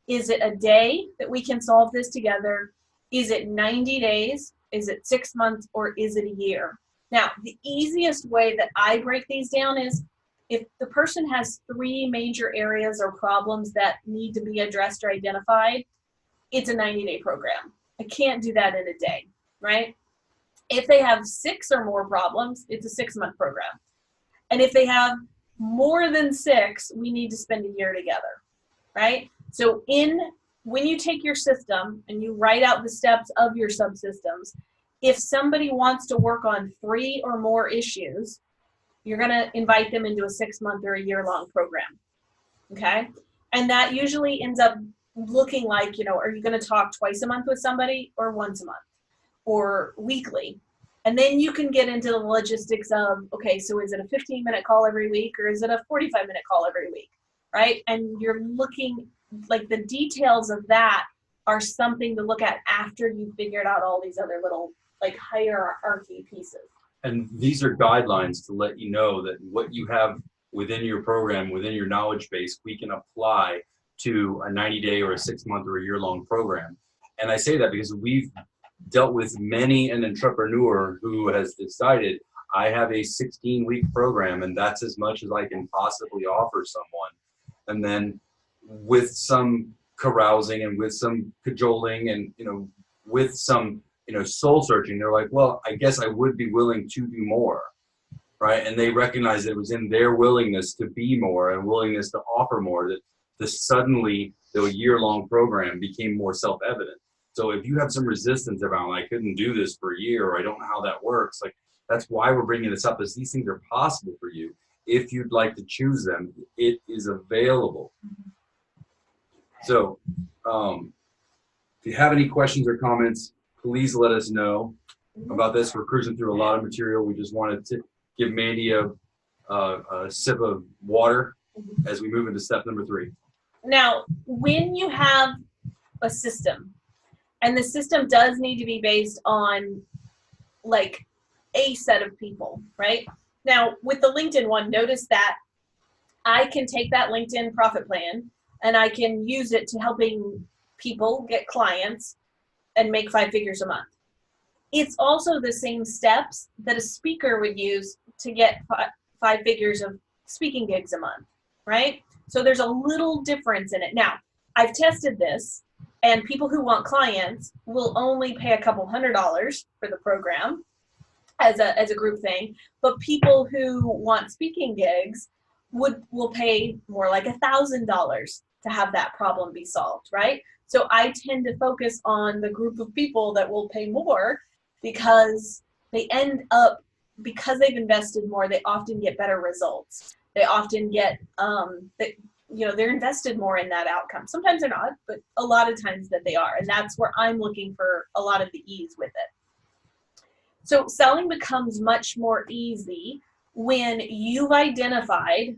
Is it a day that we can solve this together? Is it 90 days? Is it 6 months? Or is it a year? Now, the easiest way that I break these down is if the person has 3 major areas or problems that need to be addressed or identified, it's a 90-day program. I can't do that in a day, right? If they have 6 or more problems, it's a 6-month program. And if they have more than 6, we need to spend a year together, right? So when you take your system and you write out the steps of your subsystems, if somebody wants to work on 3 or more issues, you're going to invite them into a 6-month or a year-long program, okay? And that usually ends up looking like, are you going to talk twice a month with somebody or once a month or weekly? And then you can get into the logistics of, okay, so is it a 15-minute call every week or is it a 45-minute call every week, right? And you're looking, like the details of that are something to look at after you've figured out all these other little like hierarchy pieces. And these are guidelines to let you know that what you have within your program, within your knowledge base, we can apply to a 90-day or a 6-month or a year-long program. And I say that because we've dealt with many an entrepreneur who has decided, I have a 16-week program and that's as much as I can possibly offer someone. And then with some carousing and with some cajoling and, with some, soul searching, they're like, well, I guess I would be willing to do more, right? And they recognize that it was in their willingness to be more and willingness to offer more that suddenly the year-long program became more self-evident. So if you have some resistance around, I couldn't do this for a year, or I don't know how that works, like that's why we're bringing this up, is these things are possible for you. If you'd like to choose them, it is available. So if you have any questions or comments, please let us know about this. We're cruising through a lot of material. We just wanted to give Mandy a sip of water as we move into step number 3. Now, when you have a system, and the system does need to be based on like a set of people, right? Now, with the LinkedIn one, notice that I can take that LinkedIn profit plan and I can use it to helping people get clients and make 5 figures a month. It's also the same steps that a speaker would use to get 5 figures of speaking gigs a month, right? So there's a little difference in it. Now, I've tested this, and people who want clients will only pay a couple $100s for the program as a group thing, but people who want speaking gigs will pay more like $1,000 to have that problem be solved, right? So I tend to focus on the group of people that will pay more because they end up, because they've invested more, they often get better results. They often get, they're invested more in that outcome. Sometimes they're not, but a lot of times that they are. And that's where I'm looking for a lot of the ease with it. So selling becomes much more easy when you've identified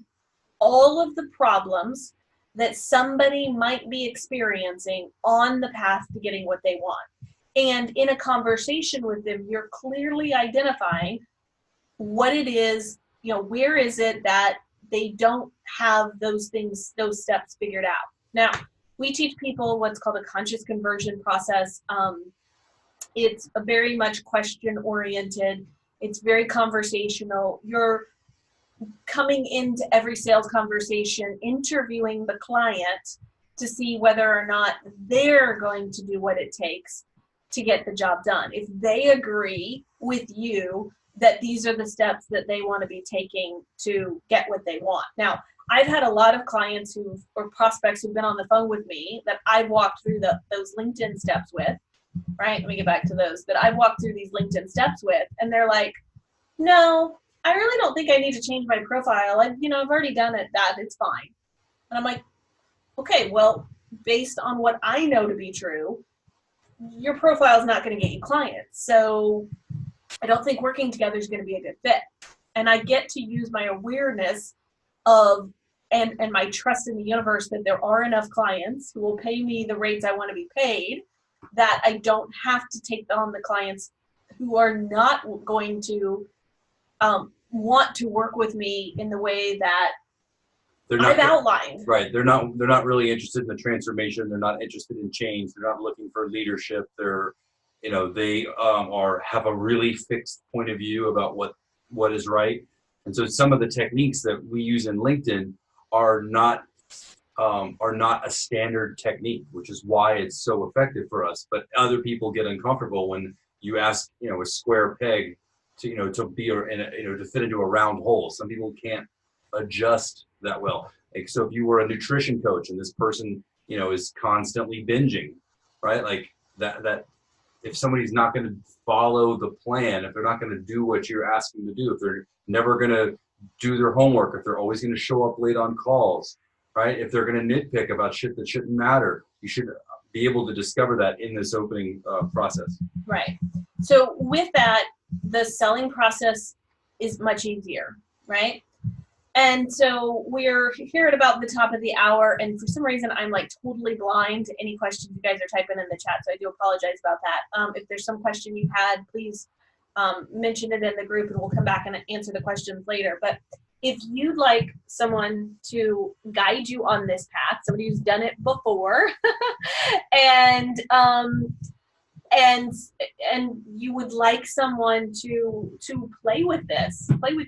all of the problems that somebody might be experiencing on the path to getting what they want. And in a conversation with them, you're clearly identifying what it is, where is it that they don't have those things, those steps figured out. Now, we teach people what's called a conscious conversion process. It's a very much question oriented. It's very conversational. You're coming into every sales conversation, interviewing the client to see whether or not they're going to do what it takes to get the job done. If they agree with you that these are the steps that they want to be taking to get what they want. Now, I've had a lot of clients or prospects who've been on the phone with me that I've walked through those LinkedIn steps with, right? Let me get back to those, that I've walked through these LinkedIn steps with, and they're like, no, I really don't think I need to change my profile. I've already done it, it's fine. And I'm like, okay, well, based on what I know to be true, your profile is not going to get you clients. So I don't think working together is going to be a good fit. And I get to use my awareness of and my trust in the universe that there are enough clients who will pay me the rates I want to be paid, that I don't have to take on the clients who are not going to want to work with me in the way that I've outlined. Right. They're not really interested in the transformation. They're not interested in change. They're not looking for leadership. They're, they have a really fixed point of view about what is right. And so some of the techniques that we use in LinkedIn are not a standard technique, which is why it's so effective for us. But other people get uncomfortable when you ask, a square peg to be to fit into a round hole. Some people can't adjust that well. Like, so if you were a nutrition coach and this person, is constantly binging, right? Like that if somebody's not going to follow the plan, if they're not going to do what you're asking them to do, if they're never going to do their homework, if they're always going to show up late on calls, right? If they're going to nitpick about shit that shouldn't matter, you should be able to discover that in this opening process. Right. So with that, the selling process is much easier, right? And so we're here at about the top of the hour, and for some reason I'm like totally blind to any questions you guys are typing in the chat, so I do apologize about that. If there's some question you had, please mention it in the group and we'll come back and answer the questions later. But if you'd like someone to guide you on this path, somebody who's done it before, and you would like someone to play with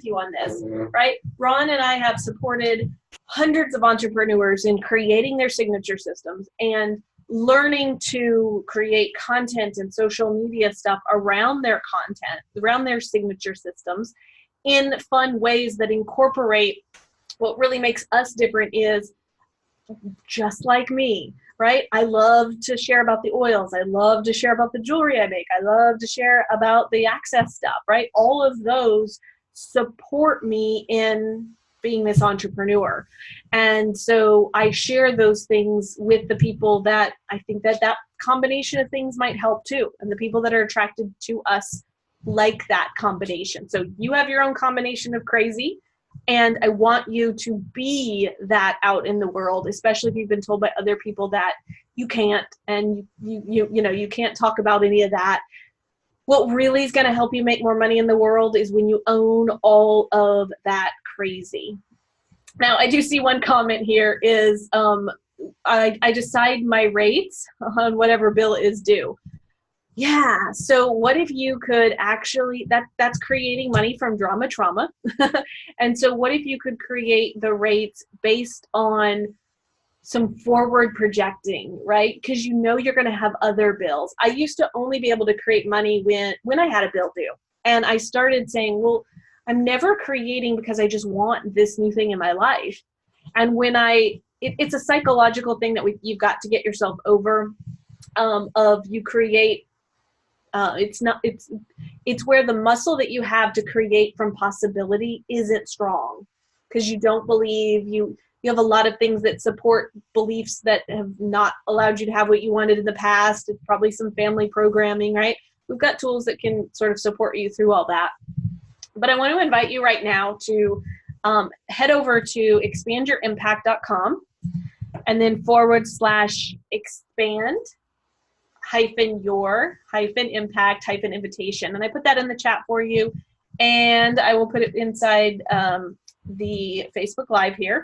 you on this, right? Ron and I have supported hundreds of entrepreneurs in creating their signature systems and learning to create content and social media stuff around their content, around their signature systems in fun ways that incorporate what really makes us different is just like me. Right? I love to share about the oils. I love to share about the jewelry I make. I love to share about the access stuff, right? All of those support me in being this entrepreneur. And so I share those things with the people that I think that combination of things might help too. And the people that are attracted to us like that combination. So you have your own combination of crazy. And I want you to be that out in the world, especially if you've been told by other people that you can't, and you can't talk about any of that. What really is going to help you make more money in the world is when you own all of that crazy. Now, I do see one comment here is I decide my rates on whatever bill is due. Yeah. So what if you could actually, that's creating money from drama trauma. And so what if you could create the rates based on some forward projecting, right? Because you're going to have other bills. I used to only be able to create money when I had a bill due. And I started saying, well, I'm never creating because I just want this new thing in my life. And when it's a psychological thing that you've got to get yourself over, of you create. It's where the muscle that you have to create from possibility isn't strong because you don't believe you have a lot of things that support beliefs that have not allowed you to have what you wanted in the past. It's probably some family programming, right? We've got tools that can sort of support you through all that. But I want to invite you right now to head over to expandyourimpact.com and then /expand -your -impact -invitation. And I put that in the chat for you, and I will put it inside the Facebook Live here.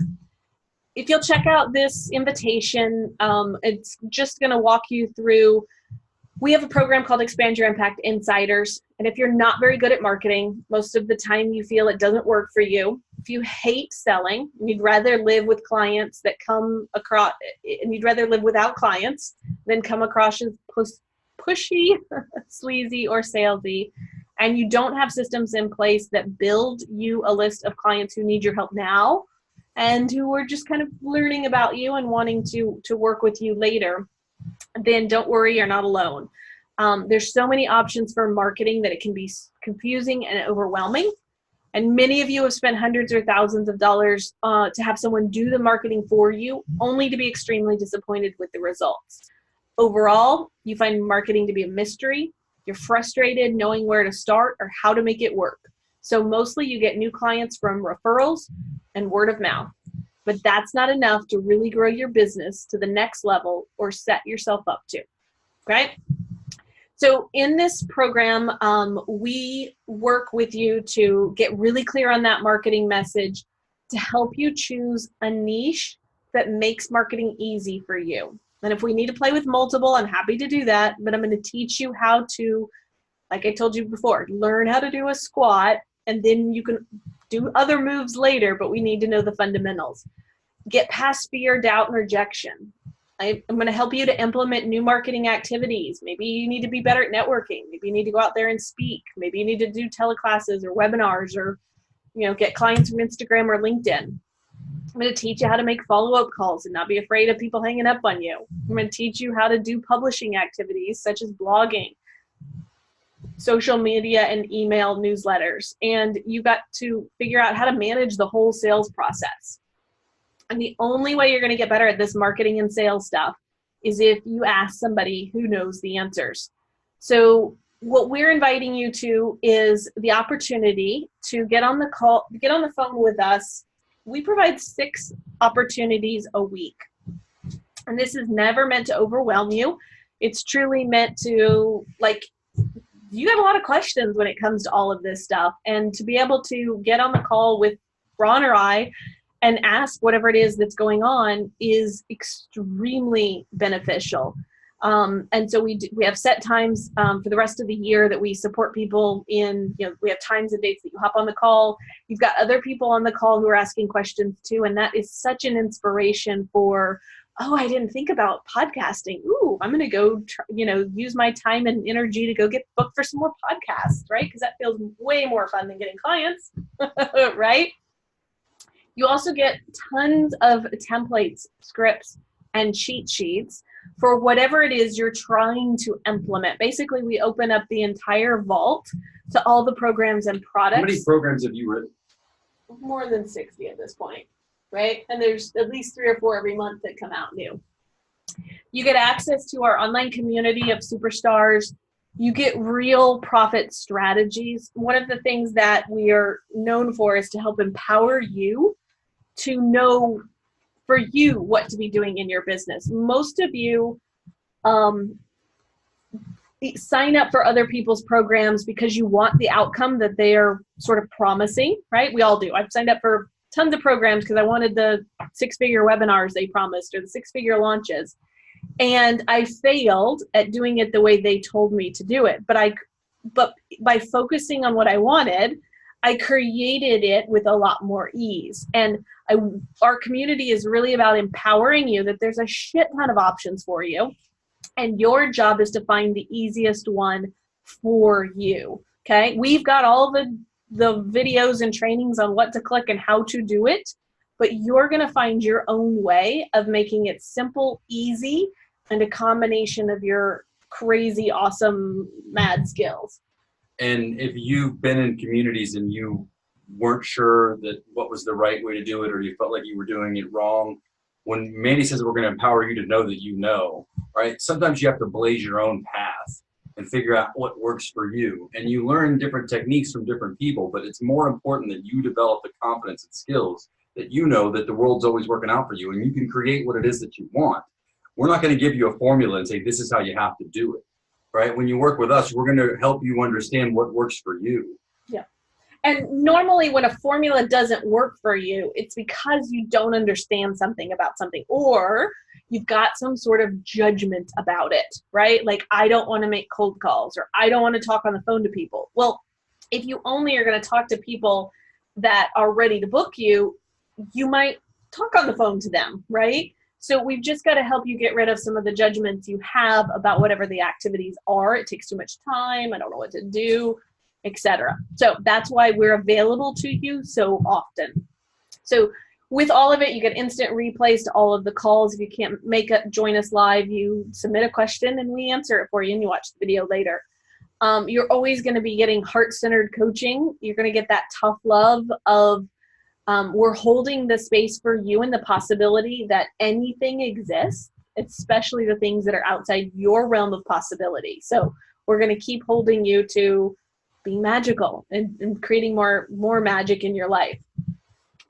If you'll check out this invitation, it's just going to walk you through We have a program called Expand Your Impact Insiders. And if you're not very good at marketing, most of the time you feel it doesn't work for you. If you hate selling, you'd rather live with clients that come across, and you'd rather live without clients than come across as pushy, sleazy, or salesy, and you don't have systems in place that build you a list of clients who need your help now and who are just kind of learning about you and wanting to work with you later, then don't worry, you're not alone. There's so many options for marketing that it can be confusing and overwhelming. And many of you have spent hundreds or thousands of dollars to have someone do the marketing for you, only to be extremely disappointed with the results. Overall, you find marketing to be a mystery. You're frustrated knowing where to start or how to make it work. So mostly you get new clients from referrals and word of mouth. But that's not enough to really grow your business to the next level or set yourself up to, okay? So in this program, we work with you to get really clear on that marketing message to help you choose a niche that makes marketing easy for you. And if we need to play with multiple, I'm happy to do that, but I'm going to teach you how to, like I told you before, learn how to do a squat, and then you can do other moves later, but we need to know the fundamentals. Get past fear, doubt, and rejection. I'm going to help you to implement new marketing activities. Maybe you need to be better at networking. Maybe you need to go out there and speak. Maybe you need to do teleclasses or webinars or, get clients from Instagram or LinkedIn. I'm going to teach you how to make follow-up calls and not be afraid of people hanging up on you. I'm going to teach you how to do publishing activities such as blogging, social media, and email newsletters. And you got to figure out how to manage the whole sales process. And the only way you're going to get better at this marketing and sales stuff is if you ask somebody who knows the answers. So what we're inviting you to is the opportunity to get on the phone with us. We provide 6 opportunities a week. And this is never meant to overwhelm you. It's truly meant to, you have a lot of questions when it comes to all of this stuff. And to be able to get on the call with Ron or I and ask whatever it is that's going on is extremely beneficial. And so we have set times for the rest of the year that we support people in, we have times and dates that you hop on the call. You've got other people on the call who are asking questions too. And that is such an inspiration for, oh, I didn't think about podcasting. Ooh, I'm going to go, use my time and energy to go get booked for some more podcasts, right? Because that feels way more fun than getting clients, right? You also get tons of templates, scripts, and cheat sheets for whatever it is you're trying to implement. Basically, we open up the entire vault to all the programs and products. How many programs have you written? More than 60 at this point, right? And there's at least 3 or 4 every month that come out new. You get access to our online community of superstars. You get real profit strategies. One of the things that we are known for is to help empower you to know for you what to be doing in your business. Most of you sign up for other people's programs because you want the outcome that they are sort of promising, right? We all do. I've signed up for tons of programs because I wanted the 6-figure webinars they promised or the 6-figure launches. And I failed at doing it the way they told me to do it. But by focusing on what I wanted, I created it with a lot more ease. And our community is really about empowering you that there's a shit ton of options for you. And your job is to find the easiest one for you, okay? We've got all the videos and trainings on what to click and how to do it, but you're gonna find your own way of making it simple, easy, and a combination of your crazy, awesome, mad skills. And if you've been in communities and you weren't sure that what was the right way to do it, or you felt like you were doing it wrong, when Mandy says we're going to empower you to know that you know, right? Sometimes you have to blaze your own path and figure out what works for you. And you learn different techniques from different people, but it's more important that you develop the confidence and skills that you know that the world's always working out for you and you can create what it is that you want. We're not going to give you a formula and say, this is how you have to do it. Right? When you work with us, we're going to help you understand what works for you. Yeah. And normally when a formula doesn't work for you, it's because you don't understand something about something, or you've got some sort of judgment about it, right? Like, I don't want to make cold calls, or I don't want to talk on the phone to people. Well, if you only are going to talk to people that are ready to book you, you might talk on the phone to them, right? So we've just got to help you get rid of some of the judgments you have about whatever the activities are. It takes too much time. I don't know what to do, etc. So that's why we're available to you so often. So with all of it, you get instant replays to all of the calls. If you can't join us live, you submit a question and we answer it for you, and you watch the video later. You're always going to be getting heart-centered coaching. You're going to get that tough love of we're holding the space for you and the possibility that anything exists, especially the things that are outside your realm of possibility. So we're going to keep holding you to being magical and creating more magic in your life.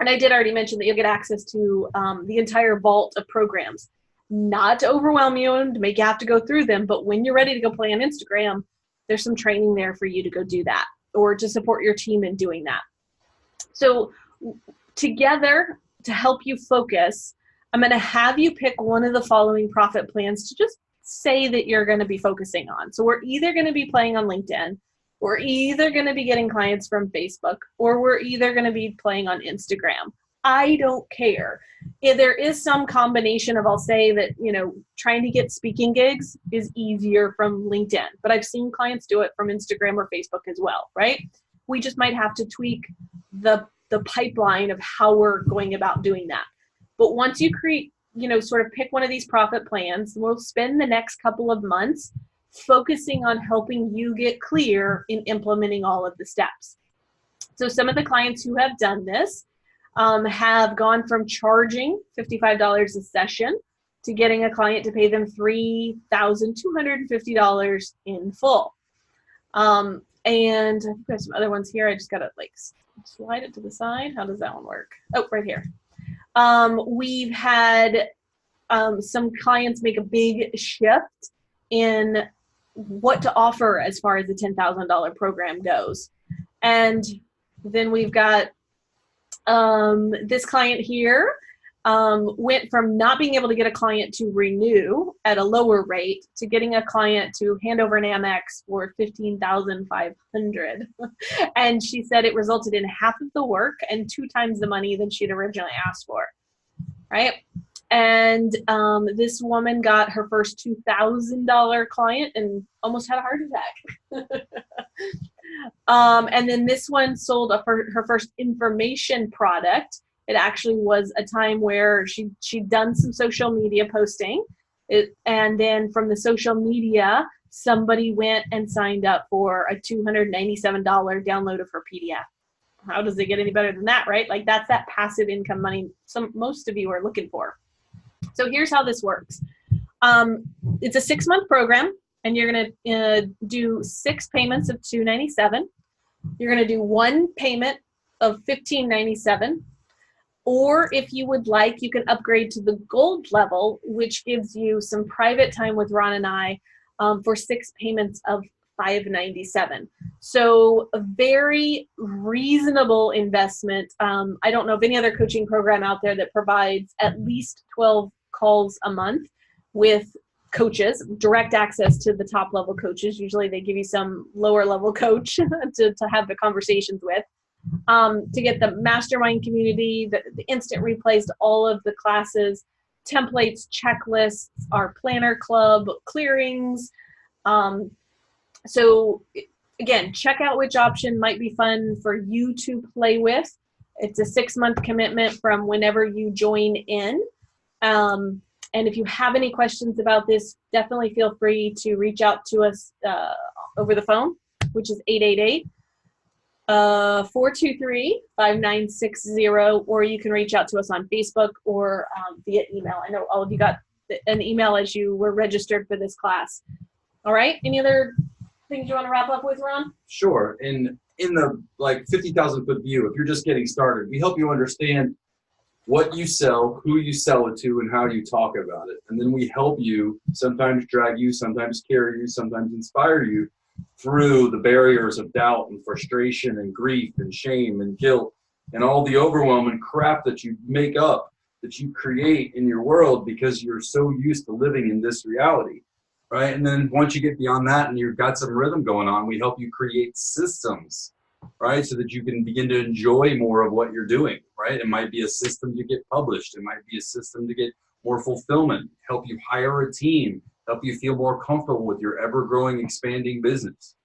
And I did already mention that you'll get access to the entire vault of programs. Not to overwhelm you and to make you have to go through them, but when you're ready to go play on Instagram, there's some training there for you to go do that, or to support your team in doing that. So together, to help you focus, I'm going to have you pick one of the following profit plans to just say that you're going to be focusing on. So we're either going to be playing on LinkedIn, we're either going to be getting clients from Facebook, or we're either going to be playing on Instagram. I don't care. If there is some combination of, I'll say that, trying to get speaking gigs is easier from LinkedIn, but I've seen clients do it from Instagram or Facebook as well, right? We just might have to tweak the pipeline of how we're going about doing that. But once you create, sort of pick one of these profit plans, we'll spend the next couple of months focusing on helping you get clear in implementing all of the steps. So some of the clients who have done this have gone from charging $55 a session to getting a client to pay them $3,250 in full. And I've got some other ones here. I just got to slide it to the side. How does that one work? Oh, right here. We've had some clients make a big shift in what to offer as far as the $10,000 program goes. And then we've got this client here went from not being able to get a client to renew at a lower rate to getting a client to hand over an Amex for $15,500. And she said it resulted in half of the work and 2 times the money than she'd originally asked for, right? And this woman got her first $2,000 client and almost had a heart attack. And then this one sold her first information product. It actually was a time where she'd done some social media posting. And then from the social media, somebody went and signed up for a $297 download of her PDF. How does it get any better than that, right? Like, that's that passive income money most of you are looking for. So here's how this works. It's a 6-month program, and you're going to do 6 payments of $297. You're going to do 1 payment of $1597. Or if you would like, you can upgrade to the gold level, which gives you some private time with Ron and I for 6 payments of $597. So a very reasonable investment. I don't know of any other coaching program out there that provides at least 12 calls a month with coaches, direct access to the top level coaches. Usually they give you some lower level coach to have the conversations with, to get the mastermind community, the instant replays to all of the classes, templates, checklists, our planner club, clearings. So again, check out which option might be fun for you to play with. It's a 6-month commitment from whenever you join in. And if you have any questions about this, definitely feel free to reach out to us over the phone, which is 888-423-5960, or you can reach out to us on Facebook or via email. I know all of you got an email as you were registered for this class. All right, any other things you want to wrap up with, Ron? Sure. In the 50,000 foot view, if you're just getting started, we help you understand what you sell, who you sell it to, and how you talk about it. And then we help you, sometimes drag you, sometimes carry you, sometimes inspire you through the barriers of doubt and frustration and grief and shame and guilt and all the overwhelming crap that you make up, that you create in your world because you're so used to living in this reality, right? And then once you get beyond that and you've got some rhythm going on, we help you create systems, right? So that you can begin to enjoy more of what you're doing, right? It might be a system to get published. It might be a system to get more fulfillment, help you hire a team, help you feel more comfortable with your ever-growing, expanding business,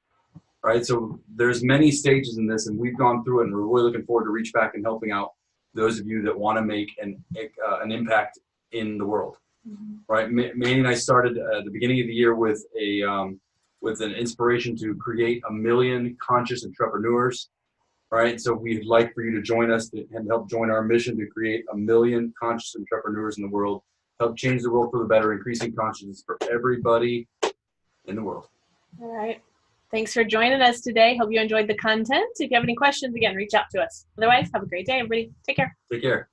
right? So there's many stages in this, and we've gone through it, and we're really looking forward to reach back and helping out those of you that want to make an impact in the world, right? Manny and I started at the beginning of the year with an inspiration to create 1 million conscious entrepreneurs, right? So we'd like for you to join us and help join our mission to create 1 million conscious entrepreneurs in the world, help change the world for the better, increasing consciousness for everybody in the world. All right. Thanks for joining us today. Hope you enjoyed the content. If you have any questions, again, reach out to us. Otherwise, have a great day, everybody. Take care. Take care.